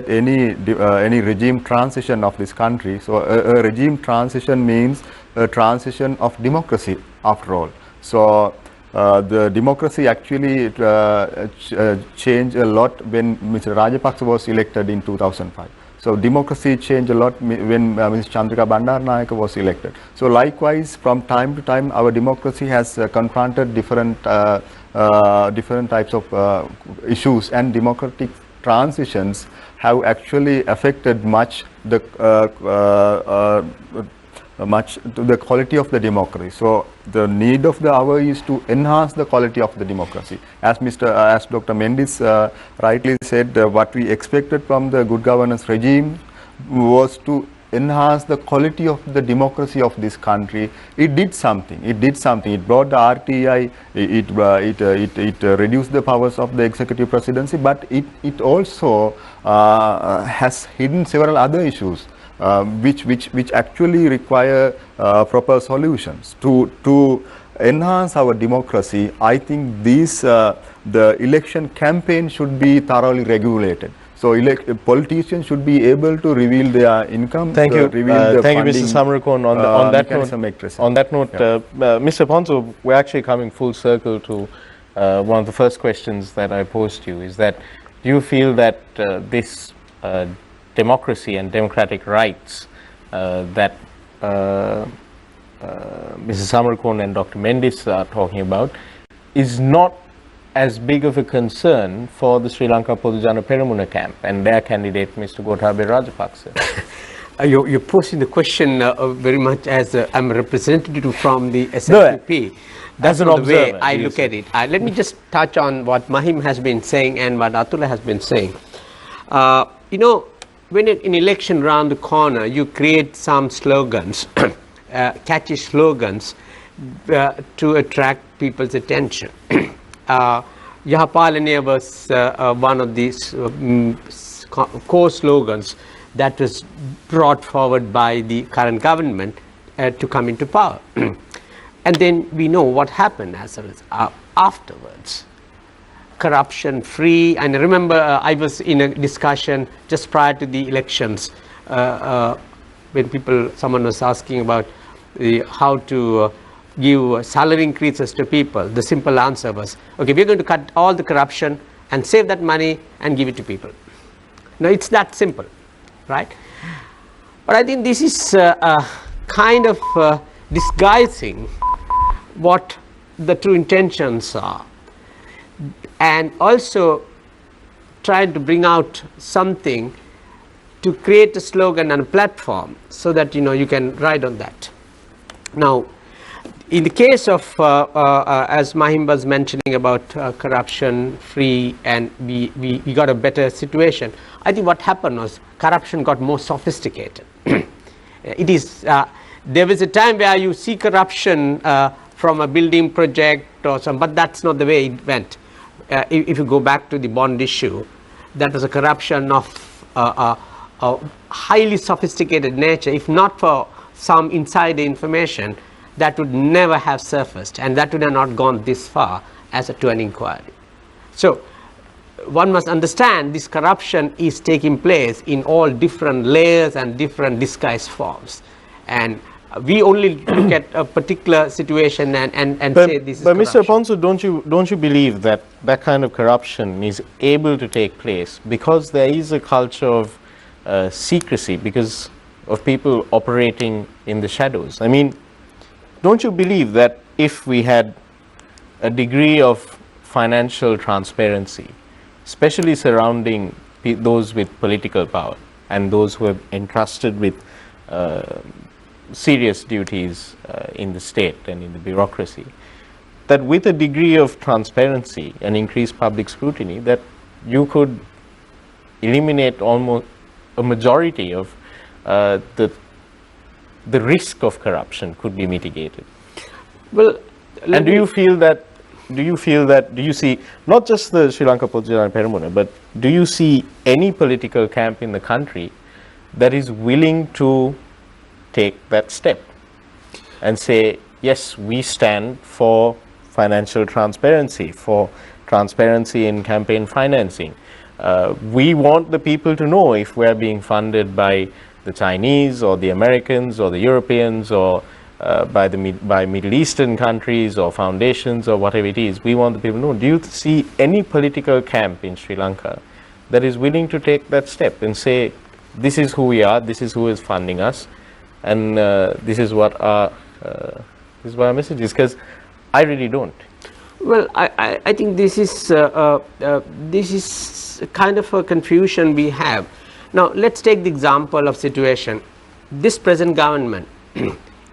any regime transition of this country, so a regime transition means a transition of democracy after all. So the democracy actually changed a lot when Mr. Rajapaksa was elected in 2005. So democracy changed a lot when Ms. Chandrika Bandaranaike was elected. So likewise, from time to time, our democracy has confronted different types of issues, and democratic transitions have actually affected much to the quality of the democracy. So the need of the hour is to enhance the quality of the democracy. As Dr. Mendis rightly said, what we expected from the good governance regime was to enhance the quality of the democracy of this country. It did something. It brought the RTI. It reduced the powers of the executive presidency, but it also has hidden several other issues which actually require proper solutions to enhance our democracy. I think the election campaign should be thoroughly regulated. So politicians should be able to reveal their income. Thank you. Thank you, Mr. Samarakon. On that note, Mr. Ponzo, we're actually coming full circle to one of the first questions that I posed to you, is that do you feel that this democracy and democratic rights that Mrs. Samarakon and Dr. Mendis are talking about is not as big of a concern for the Sri Lanka Podujana Peramuna camp and their candidate, Mr. Gotabaya Rajapaksa? You're posing the question very much as I'm a representative from the SLPP. That's not the way I look at it. Let me just touch on what Mahim has been saying and what Atula has been saying. You know, when an election around the corner, you create some slogans, catchy slogans to attract people's attention. Yahapalaniya was one of these core slogans that was brought forward by the current government to come into power. And then we know what happened as a result, afterwards. Corruption free, and I remember I was in a discussion just prior to the elections when someone was asking about how to give salary increases to people. The simple answer was, okay, we're going to cut all the corruption and save that money and give it to people. Now it's that simple, right? But I think this is kind of disguising what the true intentions are, and also trying to bring out something to create a slogan and a platform so that you can ride on that. Now, in the case of as Mahim was mentioning about corruption free, and we got a better situation, I think what happened was corruption got more sophisticated. It is there was a time where you see corruption from a building project or some, but that's not the way it went. If you go back to the bond issue, that was a corruption of a highly sophisticated nature. If not for some insider information, that would never have surfaced, and that would have not gone this far to an inquiry. So one must understand this corruption is taking place in all different layers and different disguised forms, and we only look at a particular situation and say this is but corruption. Mr. Aponso, don't you believe that that kind of corruption is able to take place because there is a culture of secrecy, because of people operating in the shadows? I mean, don't you believe that if we had a degree of financial transparency, especially surrounding those with political power and those who are entrusted with serious duties in the state and in the bureaucracy, that with a degree of transparency and increased public scrutiny, that you could eliminate almost a majority of the risk of corruption could be mitigated? Well, and do you see not just the Sri Lanka Podujalan Peramuna, but do you see any political camp in the country that is willing to take that step and say, yes, we stand for financial transparency, for transparency in campaign financing. We want the people to know if we're being funded by the Chinese or the Americans or the Europeans or by Middle Eastern countries or foundations or whatever it is. We want the people to know. Do you see any political camp in Sri Lanka that is willing to take that step and say, this is who we are, this is who is funding us, and this is what our message is? Because I really don't. Well, I think this is kind of a confusion we have. Now, let's take the example of situation. This present government,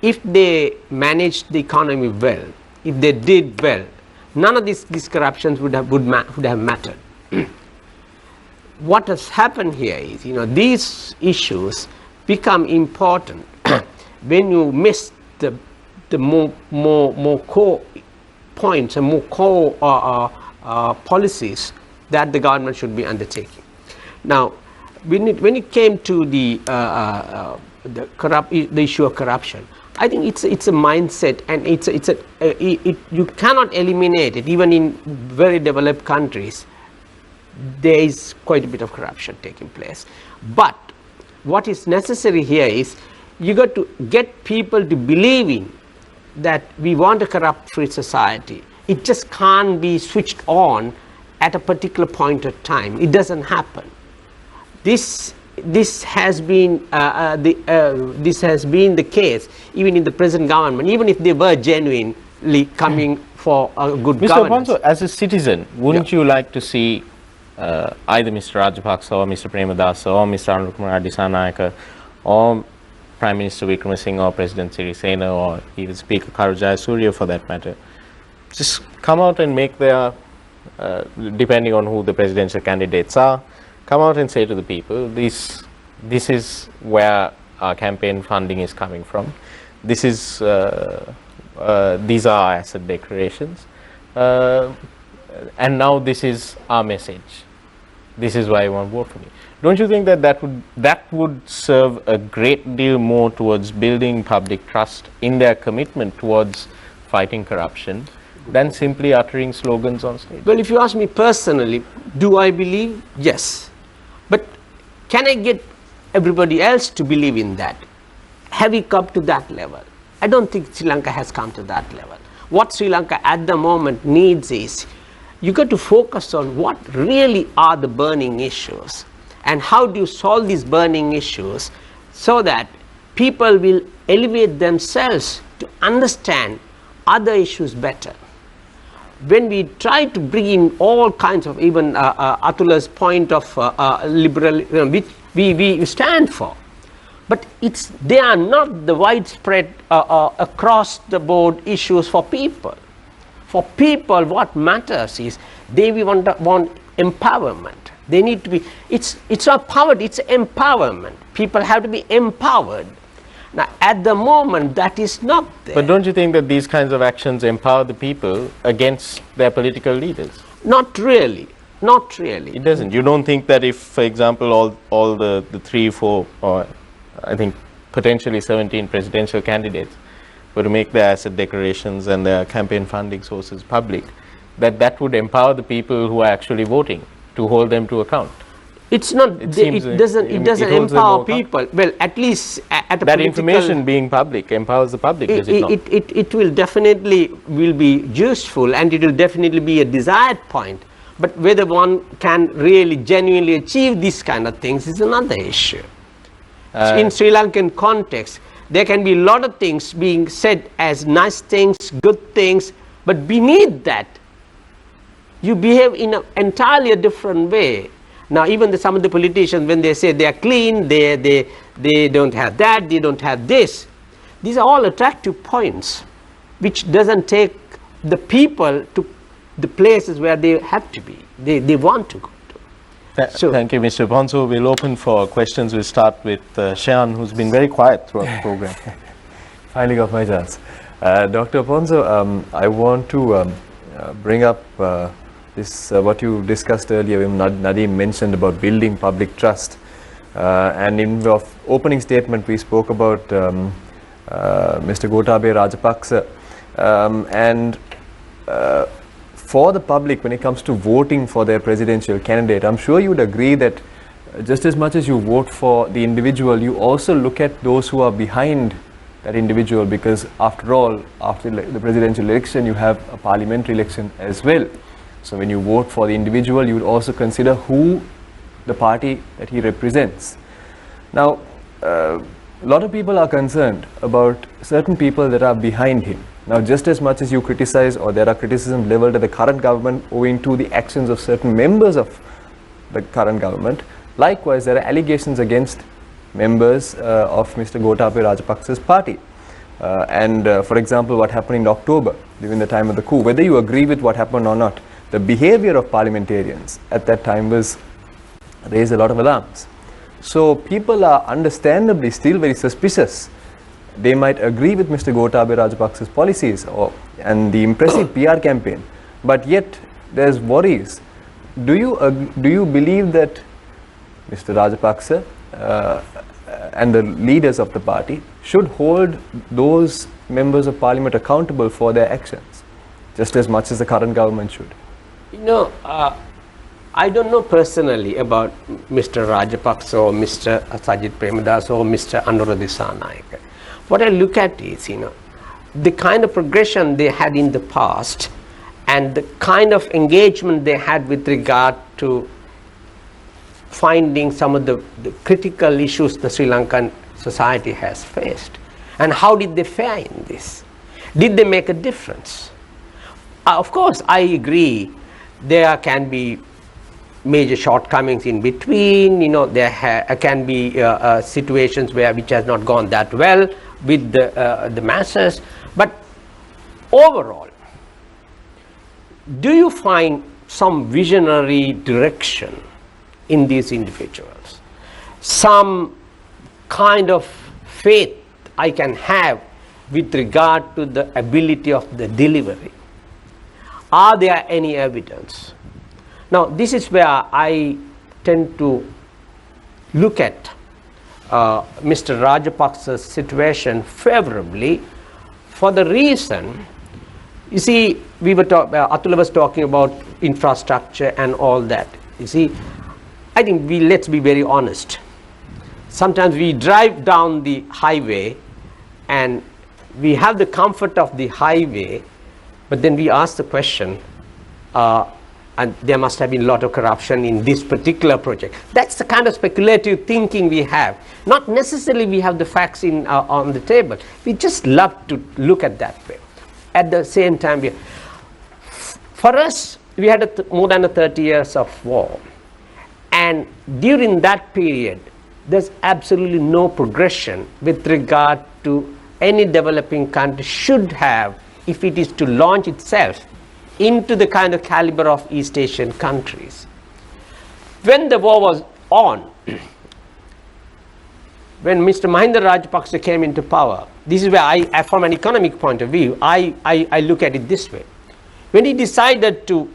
if they managed the economy well, if they did well, none of these corruptions would have mattered. What has happened here is, these issues become important when you miss the more core points and more core policies that the government should be undertaking. Now, when it came to the issue of corruption, I think it's a mindset, and you cannot eliminate it. Even in very developed countries, there is quite a bit of corruption taking place. But what is necessary here is you got to get people to believe in that we want a corrupt-free society. It just can't be switched on at a particular point of time. It doesn't happen. This has been the case even in the present government, even if they were genuinely coming for a good governance. Mr. Aponso, as a citizen, wouldn't you like to see either Mr. Rajapaksa or Mr. Premadasa or Mr. Anurukumar Dissanayaka or Prime Minister Wickremesinghe or President Sirisena or even Speaker Karu Jayasuriya for that matter, just come out and make their, depending on who the presidential candidates are, come out and say to the people, this this is where our campaign funding is coming from. This is these are our asset declarations, and now this is our message. This is why you want to vote for me. Don't you think that that would serve a great deal more towards building public trust in their commitment towards fighting corruption than simply uttering slogans on stage? Well, if you ask me personally, do I believe? Yes. But can I get everybody else to believe in that? Have we come to that level? I don't think Sri Lanka has come to that level. What Sri Lanka at the moment needs is, you got to focus on what really are the burning issues and how do you solve these burning issues so that people will elevate themselves to understand other issues better. When we try to bring in all kinds of, even Atula's point of liberal, which we stand for, but they are not the widespread across the board issues for people. For people, what matters is they want empowerment. They need to be, it's not poverty, it's empowerment. People have to be empowered. Now, at the moment, that is not there. But don't you think that these kinds of actions empower the people against their political leaders? Not really. Not really. It doesn't. You don't think that if, for example, all the 3, 4, or I think potentially 17 presidential candidates were to make their asset declarations and their campaign funding sources public, that would empower the people who are actually voting to hold them to account? It's not. It doesn't empower people. Well, at least at a that information being public empowers the public. Does it not? It will definitely be useful, and it will definitely be a desired point. But whether one can really genuinely achieve these kind of things is another issue. In Sri Lankan context, there can be a lot of things being said as nice things, good things, but beneath that, you behave in an entirely different way. Now, even some of the politicians, when they say they are clean, they don't have that, they don't have this. These are all attractive points, which doesn't take the people to the places where they have to be, they want to go to. Thank you, Mr. Ponzo. We'll open for questions. We'll start with Shayan, who's been very quiet throughout the program. Finally got my chance. Dr. Ponzo, I want to bring up this what you discussed earlier when Nadeem mentioned about building public trust. And in the opening statement, we spoke about Mr. Gotabaya Rajapaksa. And for the public, when it comes to voting for their presidential candidate, I'm sure you would agree that just as much as you vote for the individual, you also look at those who are behind that individual, because after all, after the presidential election, you have a parliamentary election as well. So when you vote for the individual, you would also consider who the party that he represents. Now, a lot of people are concerned about certain people that are behind him. Now, just as much as you criticize, or there are criticisms leveled at the current government owing to the actions of certain members of the current government, likewise there are allegations against members of Mr. Gotabaya Rajapaksa's party. For example, what happened in October during the time of the coup, whether you agree with what happened or not, the behavior of parliamentarians at that time raised a lot of alarms. So people are understandably still very suspicious. They might agree with Mr. Gotabaya Rajapaksa's policies and the impressive PR campaign, but yet there's worries. Do you believe that Mr. Rajapaksa and the leaders of the party should hold those members of parliament accountable for their actions, just as much as the current government should? You know, I don't know personally about Mr. Rajapaksa or Mr. Sajid Premadas or Mr. Anura Dissanayake. What I look at is, the kind of progression they had in the past and the kind of engagement they had with regard to finding some of the critical issues the Sri Lankan society has faced. And how did they fare in this? Did they make a difference? Of course, I agree. There can be major shortcomings in between. There can be situations which has not gone that well with the masses. But overall, do you find some visionary direction in these individuals? some kind of faith I can have with regard to the ability of the delivery? Are there any evidence? Now, this is where I tend to look at Mr. Rajapaksa's situation favorably, for the reason, you see, Atula was talking about infrastructure and all that. You see, I think let's be very honest. Sometimes we drive down the highway and we have the comfort of the highway, but then we ask the question, and there must have been a lot of corruption in this particular project. That's the kind of speculative thinking we have. Not necessarily we have the facts on the table. We just love to look at that way. At the same time, for us, we had more than 30 years of war. And during that period, there's absolutely no progression with regard to any developing country should have, if it is to launch itself into the kind of caliber of East Asian countries. When the war was on, when Mr. Mahinda Rajapaksa came into power, this is where from an economic point of view, I look at it this way. When he decided to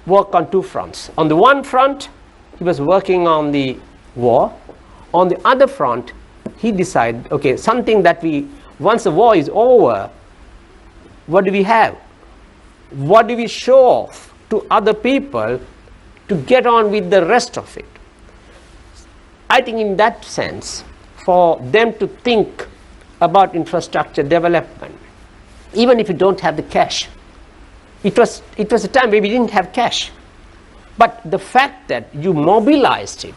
work on two fronts. On the one front, he was working on the war. On the other front, he decided, okay, something that once the war is over, what do we have? What do we show off to other people to get on with the rest of it? I think in that sense, for them to think about infrastructure development, even if you don't have the cash, it was a time where we didn't have cash. But the fact that you mobilized it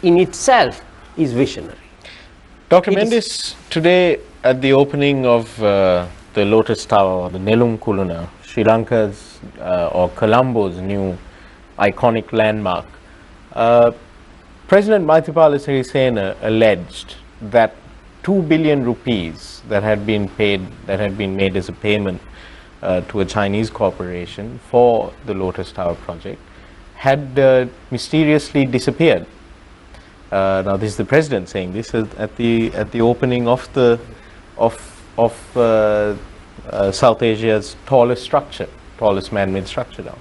in itself is visionary. Dr. Mendes, today at the opening of the Lotus Tower, or the Nelum Kuluna, Sri Lanka's or Colombo's new iconic landmark, President Maithripala Sirisena alleged that 2 billion rupees that had been made as a payment to a Chinese corporation for the Lotus Tower project had mysteriously disappeared. Now this is the president saying this at the opening of South Asia's tallest man-made structure now.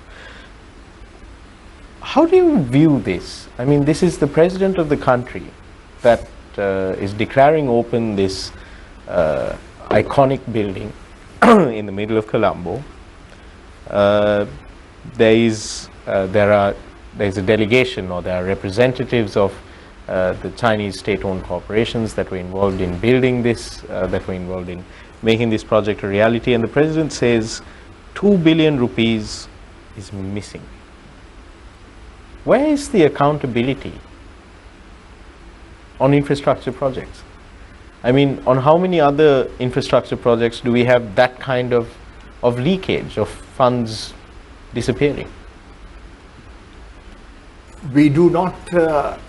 How do you view this? I mean, this is the president of the country that is declaring open this iconic building in the middle of Colombo. There's a delegation, or there are representatives of the Chinese state-owned corporations that were involved in building this, that were involved in making this project a reality, and the president says 2 billion rupees is missing. Where is the accountability on infrastructure projects? I mean, on how many other infrastructure projects do we have that kind of leakage of funds disappearing? We do not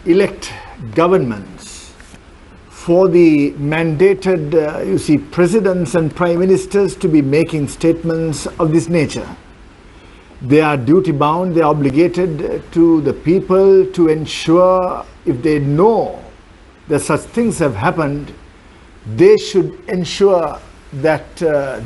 elect governments for the mandated, presidents and prime ministers to be making statements of this nature. They are duty bound, they are obligated to the people to ensure, if they know that such things have happened, they should ensure that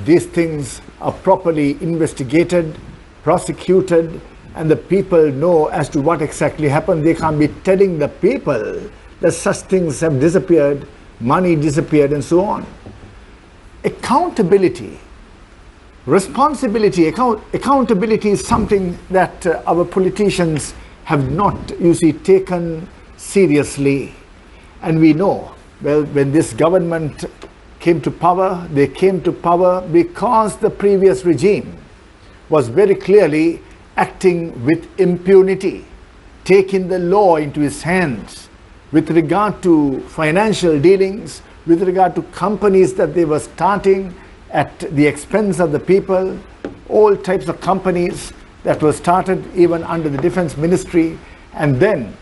these things are properly investigated, prosecuted, and the people know as to what exactly happened. They can't be telling the people that such things have disappeared, money disappeared, and so on. Accountability, responsibility, accountability is something that our politicians have not, taken seriously. And we know, well, when this government came to power, they came to power because the previous regime was very clearly acting with impunity, taking the law into his hands with regard to financial dealings, with regard to companies that they were starting at the expense of the people, all types of companies that were started even under the defense ministry, and then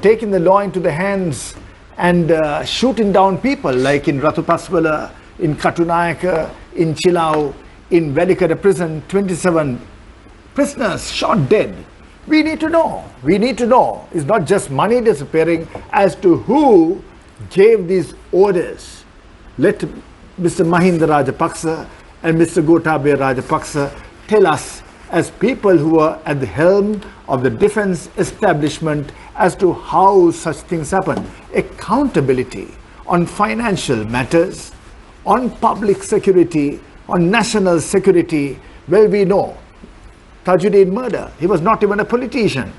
taking the law into the hands and shooting down people, like in Ratupaswala, in Katunayaka, in Chilau, in Velikada prison, 27 prisoners shot dead We need to know. We need to know. It's not just money disappearing, as to who gave these orders. Let Mr. Mahinda Rajapaksa and Mr. Gotabaya Rajapaksa tell us, as people who are at the helm of the defense establishment, as to how such things happen. Accountability on financial matters, on public security, on national security. Well, we know Tajuddin murder, he was not even a politician.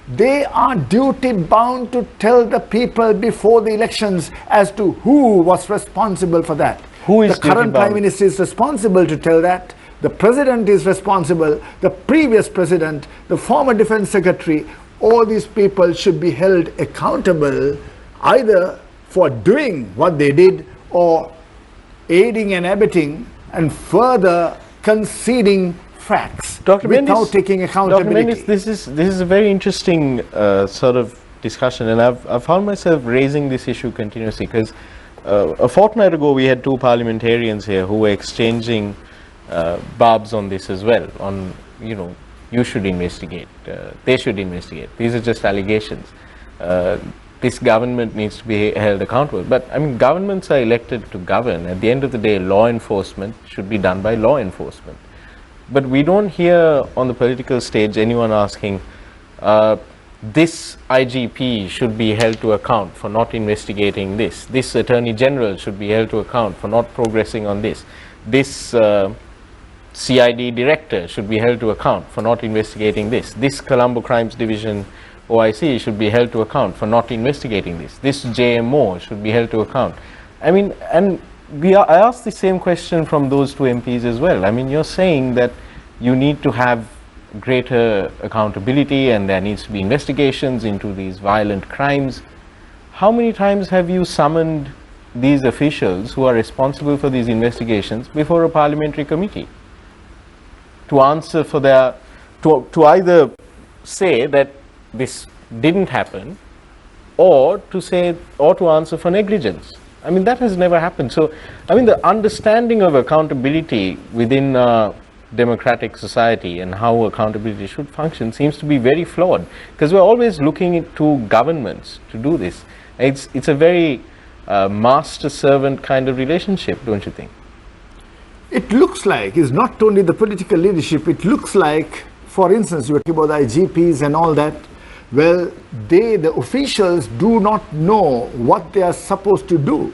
They are duty bound to tell the people before the elections as to who was responsible for that. Who is the current Prime Minister is responsible to tell that. The President is responsible. The previous President, the former Defense Secretary, all these people should be held accountable either for doing what they did or aiding and abetting and further conceding facts without taking accountability. Dr. Mendes, this is a very interesting sort of discussion, and I've found myself raising this issue continuously because a fortnight ago we had two parliamentarians here who were exchanging barbs on this as well, on, you know, you should investigate, they should investigate. These are just allegations. This government needs to be held accountable. But I mean, governments are elected to govern. At the end of the day, law enforcement should be done by law enforcement. But we don't hear on the political stage anyone asking, this IGP should be held to account for not investigating this. This Attorney General should be held to account for not progressing on this. This CID Director should be held to account for not investigating this. This Colombo Crimes Division OIC should be held to account for not investigating this. This JMO should be held to account. I mean, and I asked the same question from those two MPs as well. I mean, you're saying that you need to have greater accountability and there needs to be investigations into these violent crimes. How many times have you summoned these officials who are responsible for these investigations before a parliamentary committee to answer for their, to either say that this didn't happen or to say, or to answer for negligence? I mean, that has never happened. So, I mean, the understanding of accountability within a democratic society and how accountability should function seems to be very flawed, because we're always looking to governments to do this. It's a very master-servant kind of relationship, don't you think? It looks like, it's not only the political leadership, it looks like, for instance, you were talking about the IGPs and all that. Well, the officials do not know what they are supposed to do.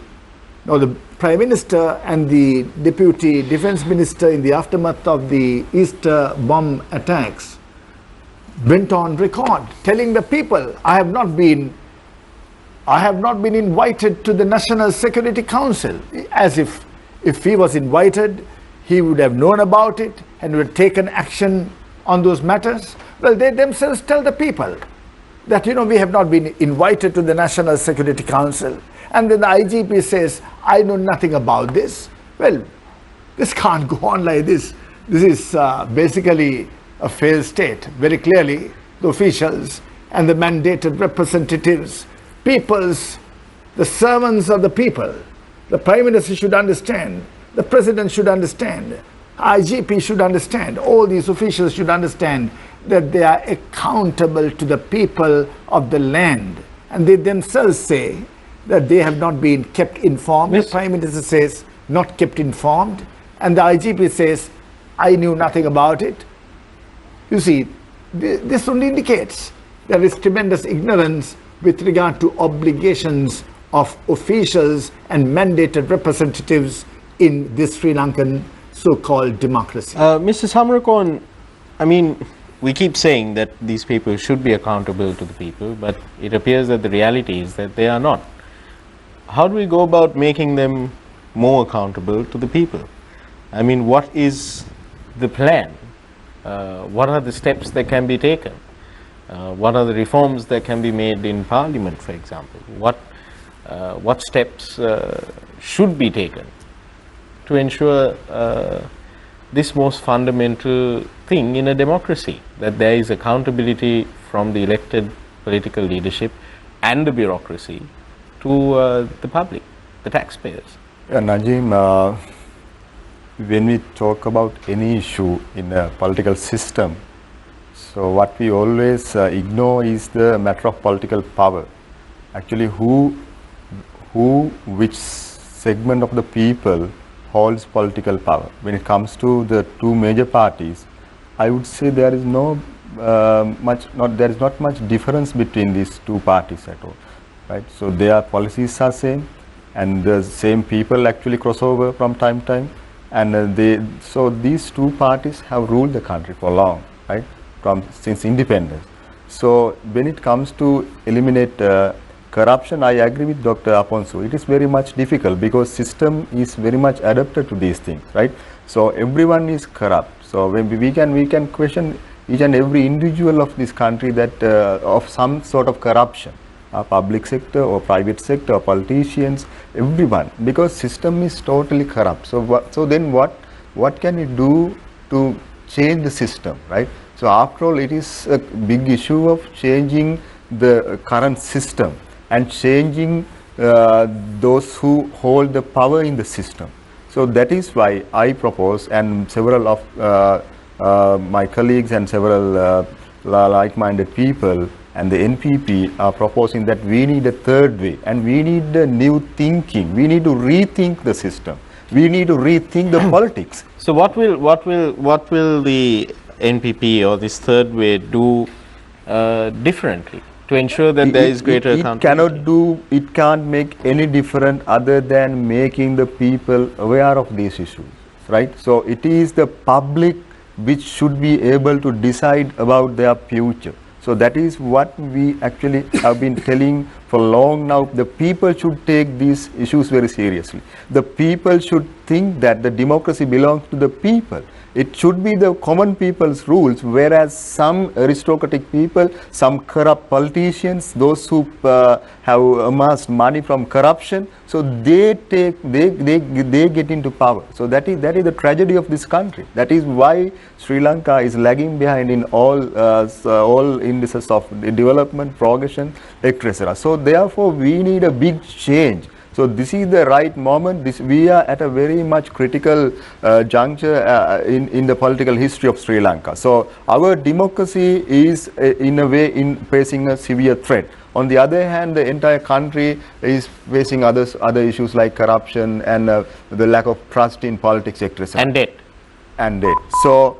Now, the Prime Minister and the Deputy Defense Minister, in the aftermath of the Easter bomb attacks, went on record telling the people, I have not been invited to the National Security Council. As if he was invited, he would have known about it and would have taken action on those matters. Well, they themselves tell the people that, you know, we have not been invited to the National Security Council. And then the IGP says, I know nothing about this. Well, this can't go on like this. This is basically a failed state. Very clearly, the officials and the mandated representatives, the servants of the people, the Prime Minister should understand, the President should understand, IGP should understand, all these officials should understand that they are accountable to the people of the land. And they themselves say that they have not been kept informed. The Prime Minister says, not kept informed. And the IGP says, I knew nothing about it. You see, this only indicates there is tremendous ignorance with regard to obligations of officials and mandated representatives in this Sri Lankan so-called democracy. Mr. Samarakoon, I mean, we keep saying that these people should be accountable to the people, but it appears that the reality is that they are not. How do we go about making them more accountable to the people? I mean, what is the plan? What are the steps that can be taken? What are the reforms that can be made in Parliament, for example? What steps should be taken to ensure this most fundamental thing in a democracy, that there is accountability from the elected political leadership and the bureaucracy to the public, the taxpayers? Yeah, Najim, when we talk about any issue in a political system, So what we always ignore is the matter of political power. Actually, which segment of the people holds political power? When it comes to the two major parties, I would say there is not much difference between these two parties at all, right? So their policies are same, and the same people actually cross over from time to time, and so these two parties have ruled the country for long, right? Since independence. So when it comes to eliminate corruption, I agree with Dr. Aponso. It is very much difficult because system is very much adapted to these things, right? So everyone is corrupt. So when we can question each and every individual of this country that of some sort of corruption, public sector or private sector, or politicians, everyone, because system is totally corrupt. So then what can you do to change the system, right? So after all, it is a big issue of changing the current system and changing those who hold the power in the system. So that is why I propose, and several of my colleagues and several like-minded people and the NPP are proposing that we need a third way, and we need a new thinking. We need to rethink the system. We need to rethink the politics. So what will the NPP or this third way do differently to ensure that there is greater accountability? It can't make any difference other than making the people aware of these issues, right? So it is the public which should be able to decide about their future. So that is what we actually have been telling for long now. The people should take these issues very seriously. The people should think that the democracy belongs to the people. It should be the common people's rules, whereas some aristocratic people, some corrupt politicians, those who have amassed money from corruption, so they get into power. So that is the tragedy of this country. That is why Sri Lanka is lagging behind in all indices of development, progression, etc. So therefore, we need a big change. So this is the right moment. We are at a very much critical juncture in the political history of Sri Lanka. So our democracy is in a way facing a severe threat. On the other hand, the entire country is facing other issues like corruption and the lack of trust in politics, etc. And debt. So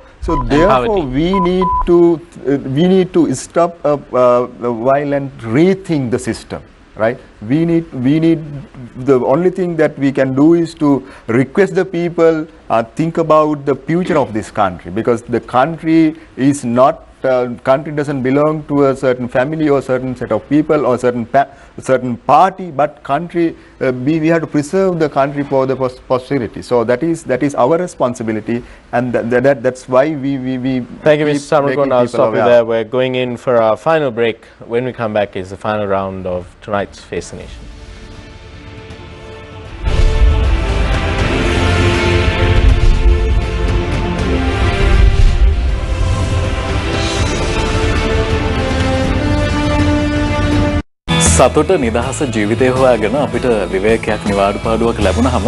therefore, we need to stop a while and rethink the system. Right? We need the only thing that we can do is to request the people think about the future of this country, because the country is not country doesn't belong to a certain family or certain set of people or certain party, but country we have to preserve the country for the posterity. So that is our responsibility, and that's why we Thank you, Mr. Samrakon. I'll stop you there. We're going in for our final break. When we come back is the final round of tonight's Face the Nation. සතුට නිදහස ජීවිතය හොයාගෙන අපිට විවේකයක් නිවාඩුපාඩුවක් ලැබුණාම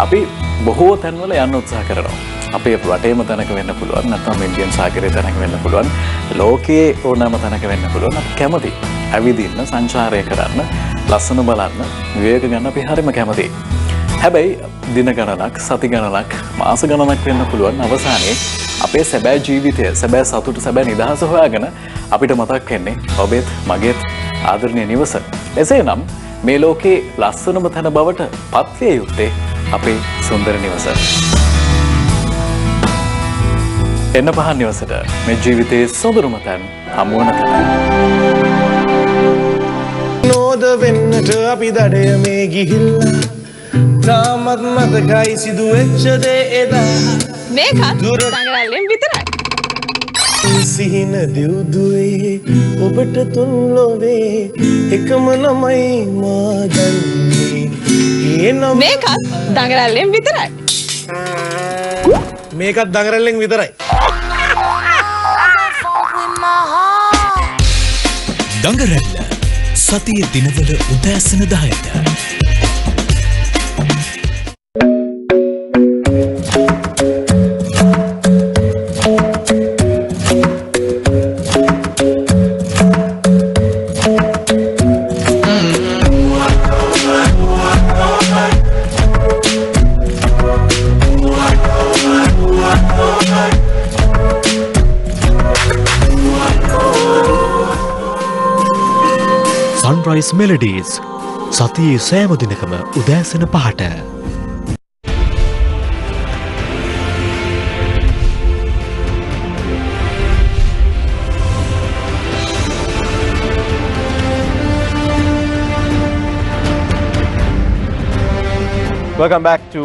අපි බොහෝ තැන්වල යන්න උත්සාහ කරනවා. අපේ රටේම තැනක වෙන්න පුළුවන්, නැත්නම් ඉන්දියන් සාගරයේ තැනක වෙන්න පුළුවන්, ලෝකයේ ඕනෑම තැනක වෙන්න පුළුවන්. අපි කැමති ඇවිදින්න, සංචාරය කරන්න, ලස්සන බලන්න, විවේක ගන්න අපි හරිම කැමතියි. හැබැයි දින ගණනක්, සති ගණනක්, මාස ගණනක් වෙන්න පුළුවන් අවසානයේ අපේ සැබෑ ජීවිතය, සැබෑ සතුට, සැබෑ නිදහස හොයාගෙන අපිට මතක් වෙන්නේ ඔබේත් මගේත් ආදරණීය නිවස. එසේනම් මේ ලෝකේ ලස්සනම තැන බවට පත්විය යුත්තේ අපේ සුන්දර නිවස. එන්න පහන් නිවසට මේ ජීවිතයේ සොඳුරුම තැන් හමුවන තැන. නෝද වෙන්නට අපි දඩය මේ ගිහිල්ලා තාමත් මතකයි සිදුවෙච්ච දේ එදා මේකත් දඟලල්ලෙන් විතරයි. සිහින දෙව්දුවේ ඔබට තුන් ලොවේ එකම නමයි මා දන්නේ. මේකත් දඟලල්ලෙන් විතරයි. මේකත් දඟලල්ලෙන් විතරයි. දඟරැල්ල සතිය දිනවල උදෑසන 10ට. Nice Melodies සතියේ සෑම දිනකම උදෑසන 5ට. Welcome back to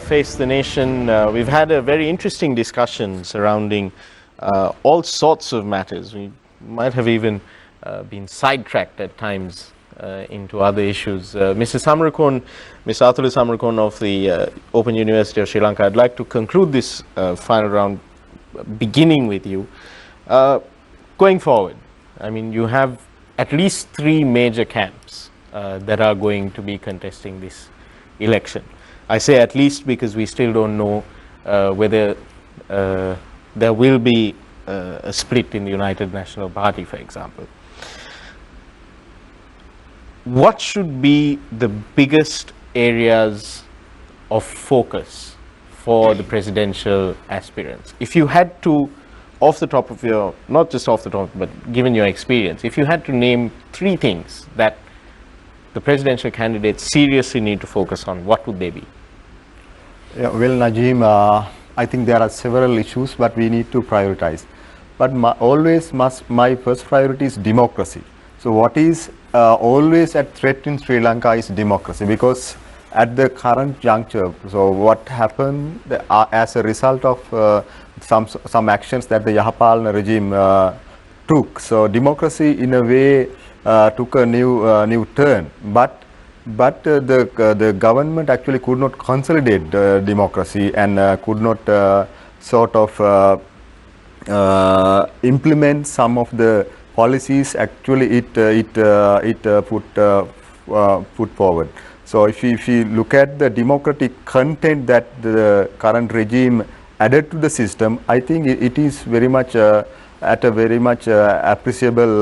Face the Nation. We've had a very interesting discussion surrounding all sorts of matters. We might have even been sidetracked at times into other issues. Mr. Samrakon, Mr. Athula Samrakon of the Open University of Sri Lanka, I'd like to conclude this final round beginning with you. Going forward, I mean, you have at least 3 major camps that are going to be contesting this election. I say at least because we still don't know whether there will be a split in the United National Party, for example. What should be the biggest areas of focus for the presidential aspirants? If you had to, off the top of your, not just off the top, but given your experience, if you had to name 3 things that the presidential candidates seriously need to focus on, what would they be? Yeah, well, Najim, I think there are several issues, but we need to prioritize. But my first priority is democracy. So what is always at threat in Sri Lanka is democracy, because at the current juncture, so what happened as a result of some actions that the Yahapalana regime took. So democracy in a way took a new turn, but the government actually could not consolidate democracy and could not sort of implement some of the policies actually it put forward. So if you look at the democratic content that the current regime added to the system, I think it is very much at a very much appreciable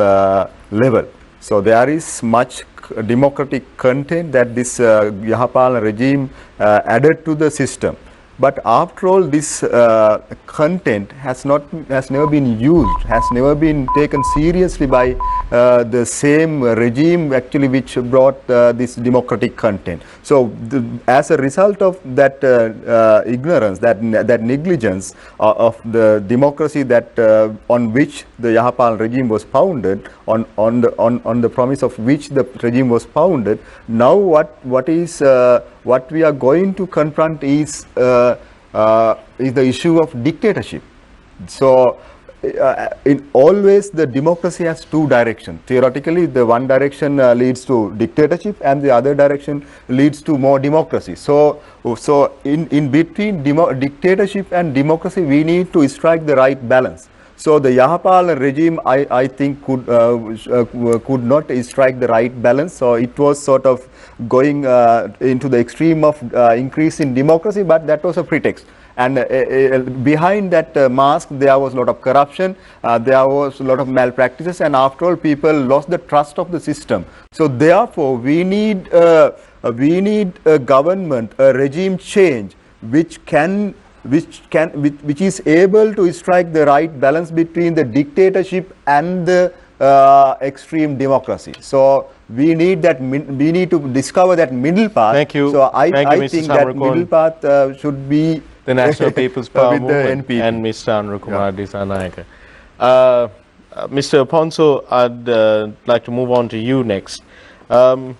level. So there is much democratic content that this Yahapalana regime added to the system. But after all, this content has never been used, has never been taken seriously by the same regime actually which brought this democratic content. So as a result of that ignorance, that negligence of the democracy that on which the Yahapal regime was founded, on the promise of which the regime was founded, now what we are going to confront is the issue of dictatorship. So in always the democracy has 2 directions. Theoretically, the one direction leads to dictatorship and the other direction leads to more democracy. So in between dictatorship and democracy, we need to strike the right balance. So the Yahapal regime, I think, could not strike the right balance. So it was sort of going into the extreme of increase in democracy, but that was a pretext. And behind that mask, there was a lot of corruption, there was a lot of malpractices, and after all, people lost the trust of the system. So therefore, we need a government, a regime change, which is able to strike the right balance between the dictatorship and the extreme democracy. So we need to discover that middle path. Thank you. So I think that middle path should be the National People's Power with Movement the NPP. and Mr. Anurakumar Disanayake. Mr. Aponso, I'd like to move on to you next. Mr.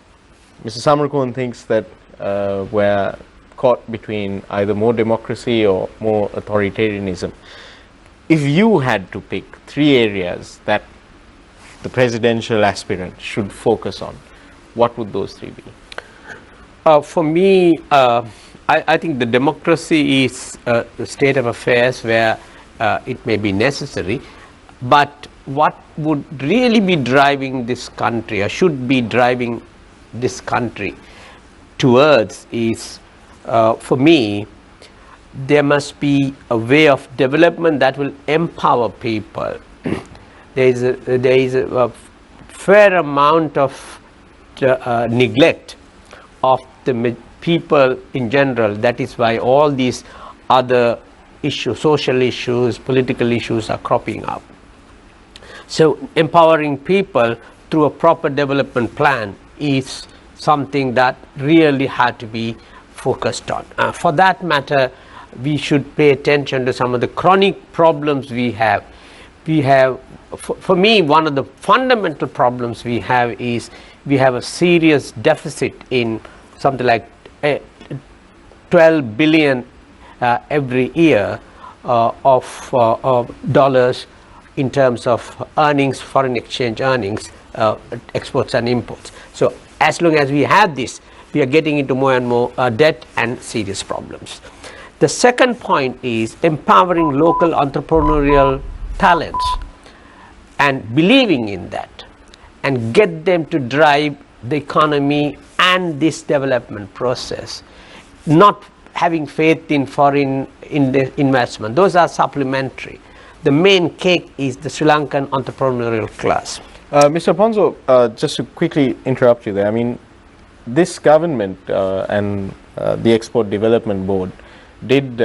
Samrakon thinks that we're caught between either more democracy or more authoritarianism. If you had to pick 3 areas that the presidential aspirant should focus on, what would those 3 be? For me, I think the democracy is a state of affairs where it may be necessary, but what would really be driving this country, or should be driving this country towards, is for me, there must be a way of development that will empower people. There is a fair amount of neglect of the people in general. That is why all these other issues, social issues, political issues are cropping up. So empowering people through a proper development plan is something that really had to be focused on. For that matter, we should pay attention to some of the chronic problems we have. For me, one of the fundamental problems we have is we have a serious deficit in something like 12 billion every year of dollars in terms of earnings, foreign exchange earnings, exports and imports. So as long as we have this, we are getting into more and more debt and serious problems. The second point is empowering local entrepreneurial talents and believing in that, and get them to drive the economy and this development process, not having faith in foreign investment. Those are supplementary. The main cake is the Sri Lankan entrepreneurial class. Mr. Ponzo, just to quickly interrupt you there, I mean, this government and the Export Development Board did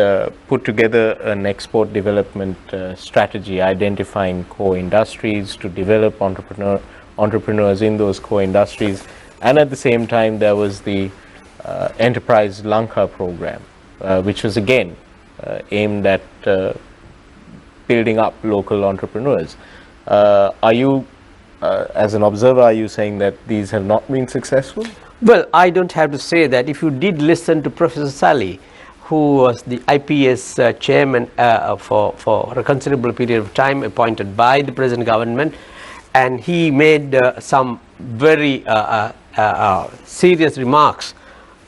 put together an export development strategy identifying core industries to develop entrepreneurs in those core industries, and at the same time there was the Enterprise Lanka program, which was again aimed at building up local entrepreneurs. Are you, as an observer, are you saying that these have not been successful? Well, I don't have to say that. If you did listen to Professor Sally, who was the IPS chairman for a considerable period of time, appointed by the present government, and he made some very serious remarks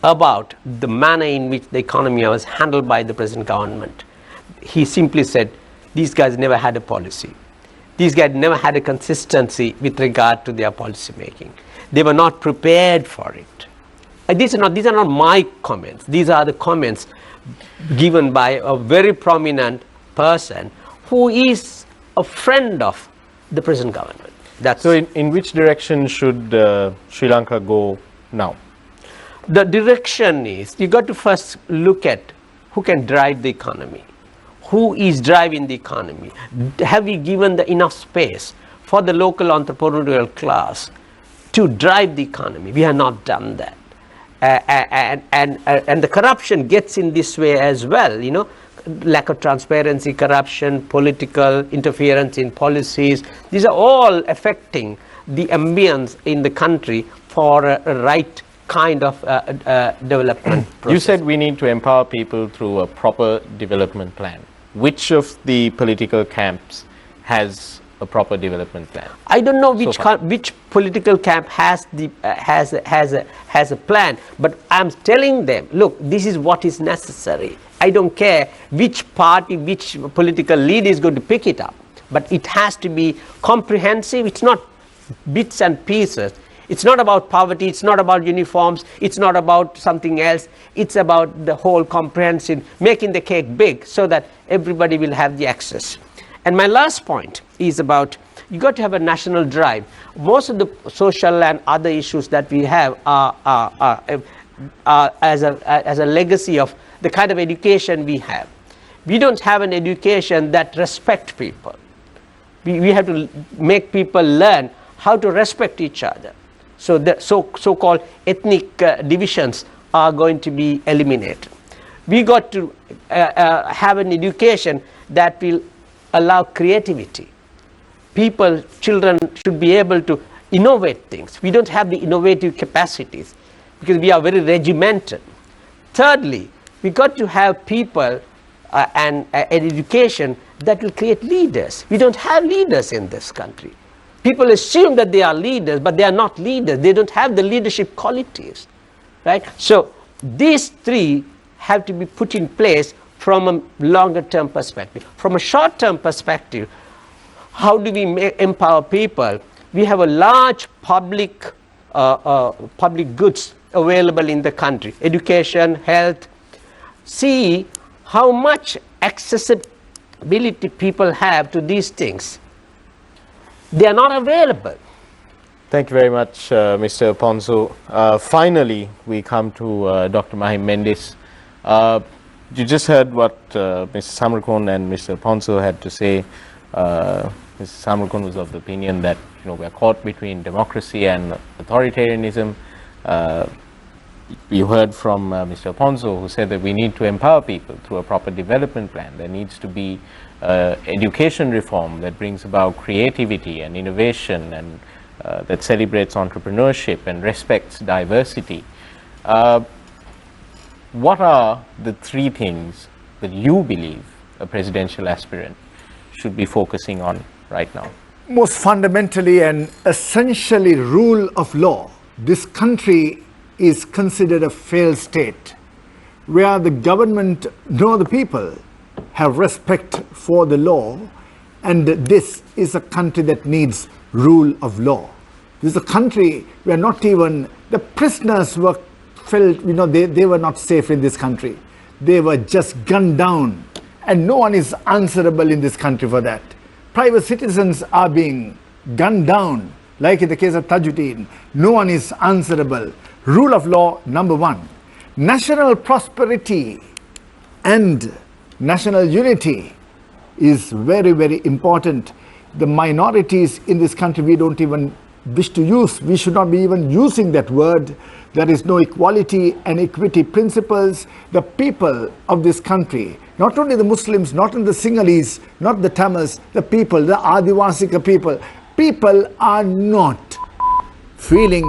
about the manner in which the economy was handled by the present government. He simply said, these guys never had a policy. These guys never had a consistency with regard to their policy making. They were not prepared for it. These are not my comments. These are the comments given by a very prominent person who is a friend of the present government. So in which direction should Sri Lanka go now? The direction is, you got to first look at who can drive the economy. Who is driving the economy? Have we given the enough space for the local entrepreneurial class to drive the economy? We have not done that. And the corruption gets in this way as well, you know, lack of transparency, corruption, political interference in policies. These are all affecting the ambience in the country for a right kind of development process. You said we need to empower people through a proper development plan. Which of the political camps has a proper development plan? I don't know which political camp has a plan, but I'm telling them, look, this is what is necessary. I don't care which party, which political leader is going to pick it up, but it has to be comprehensive. It's not bits and pieces. It's not about poverty, it's not about uniforms, it's not about something else. It's about the whole comprehensive, making the cake big so that everybody will have the access. And my last point is about, you got to have a national drive. Most of the social and other issues that we have are as a legacy of the kind of education we have. We don't have an education that respects people. We have to make people learn how to respect each other. So the so-called ethnic divisions are going to be eliminated. We got to have an education that will allow creativity. Children should be able to innovate things. We don't have the innovative capacities because we are very regimented. Thirdly, we got to have people and an education that will create leaders. We don't have leaders in this country. People assume that they are leaders, but they are not leaders. They don't have the leadership qualities, right? So these three have to be put in place from a longer term perspective. From a short term perspective, how do we empower people? We have a large public goods available in the country, education, health. See how much accessibility people have to these things. They are not available. Thank you very much, Mr. Ponzo. Finally, we come to Dr. Mahim Mendis. You just heard what Mr. Samrakon and Mr. Ponzo had to say Mr. Samrakun was of the opinion that we are caught between democracy and authoritarianism. You heard from Mr. Ponzo, who said that we need to empower people through a proper development plan. There needs to be education reform that brings about creativity and innovation, and that celebrates entrepreneurship and respects diversity. What are the three things that you believe a presidential aspirant should be focusing on right now? Most fundamentally and essentially, rule of law. This country is considered a failed state, where the government nor the people have respect for the law, and this is a country that needs rule of law. This is a country where not even the prisoners were felt, they were not safe in this country. They were just gunned down, and no one is answerable in this country for that. Private citizens are being gunned down, like in the case of Tajuddin. No one is answerable. Rule of law, number one. National prosperity and national unity is very, very important. The minorities in this country, we don't even wish to use. We should not be even using that word. There is no equality and equity principles. The people of this country, not only the Muslims, not only the Sinhalese, not the Tamils, the people, the Adivasika people are not feeling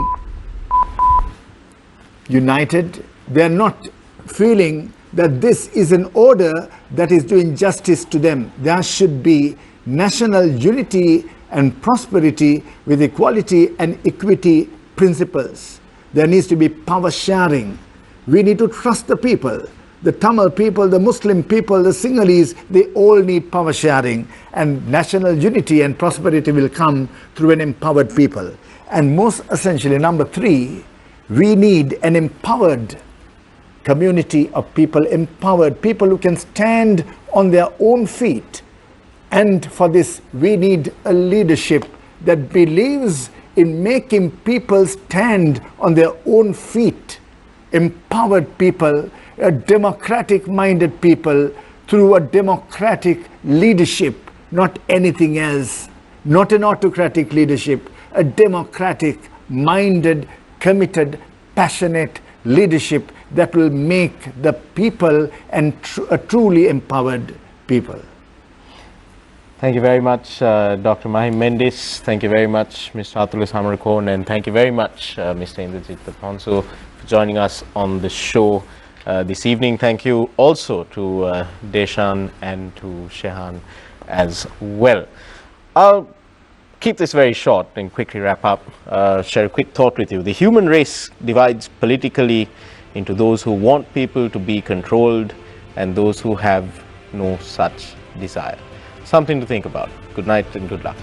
united. They are not feeling that this is an order that is doing justice to them. There should be national unity and prosperity with equality and equity principles. There needs to be power sharing. We need to trust the people. The Tamil people, the Muslim people, the Sinhalese, they all need power sharing, and national unity and prosperity will come through an empowered people. And most essentially, number three, we need an empowered community of people, empowered people who can stand on their own feet. And for this, we need a leadership that believes in making people stand on their own feet. Empowered people, a democratic-minded people through a democratic leadership, not anything else, not an autocratic leadership, a democratic-minded, committed, passionate leadership that will make the people and a truly empowered people. Thank you very much, Dr. Mahim Mendis. Thank you very much, Mr. Atula Samrakon, and thank you very much, Mr. Indrajit Ponso, for joining us on the show this evening. Thank you also to Deshan and to Shehan as well. I'll keep this very short and quickly wrap up, share a quick thought with you. The human race divides politically into those who want people to be controlled and those who have no such desire. Something to think about. Good night and good luck.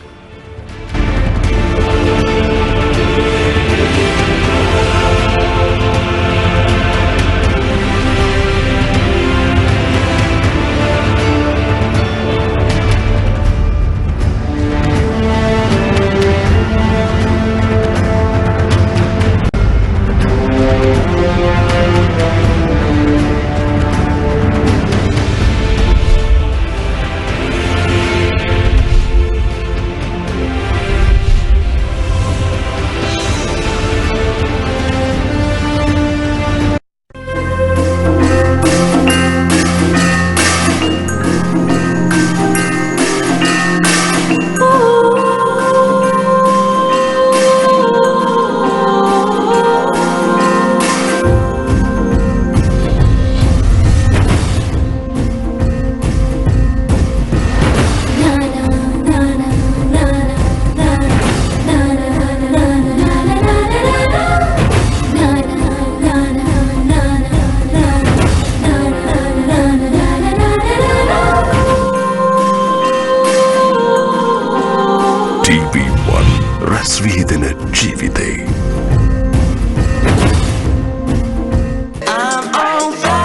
TV1 රැස්වී දෙන ජීවිතේ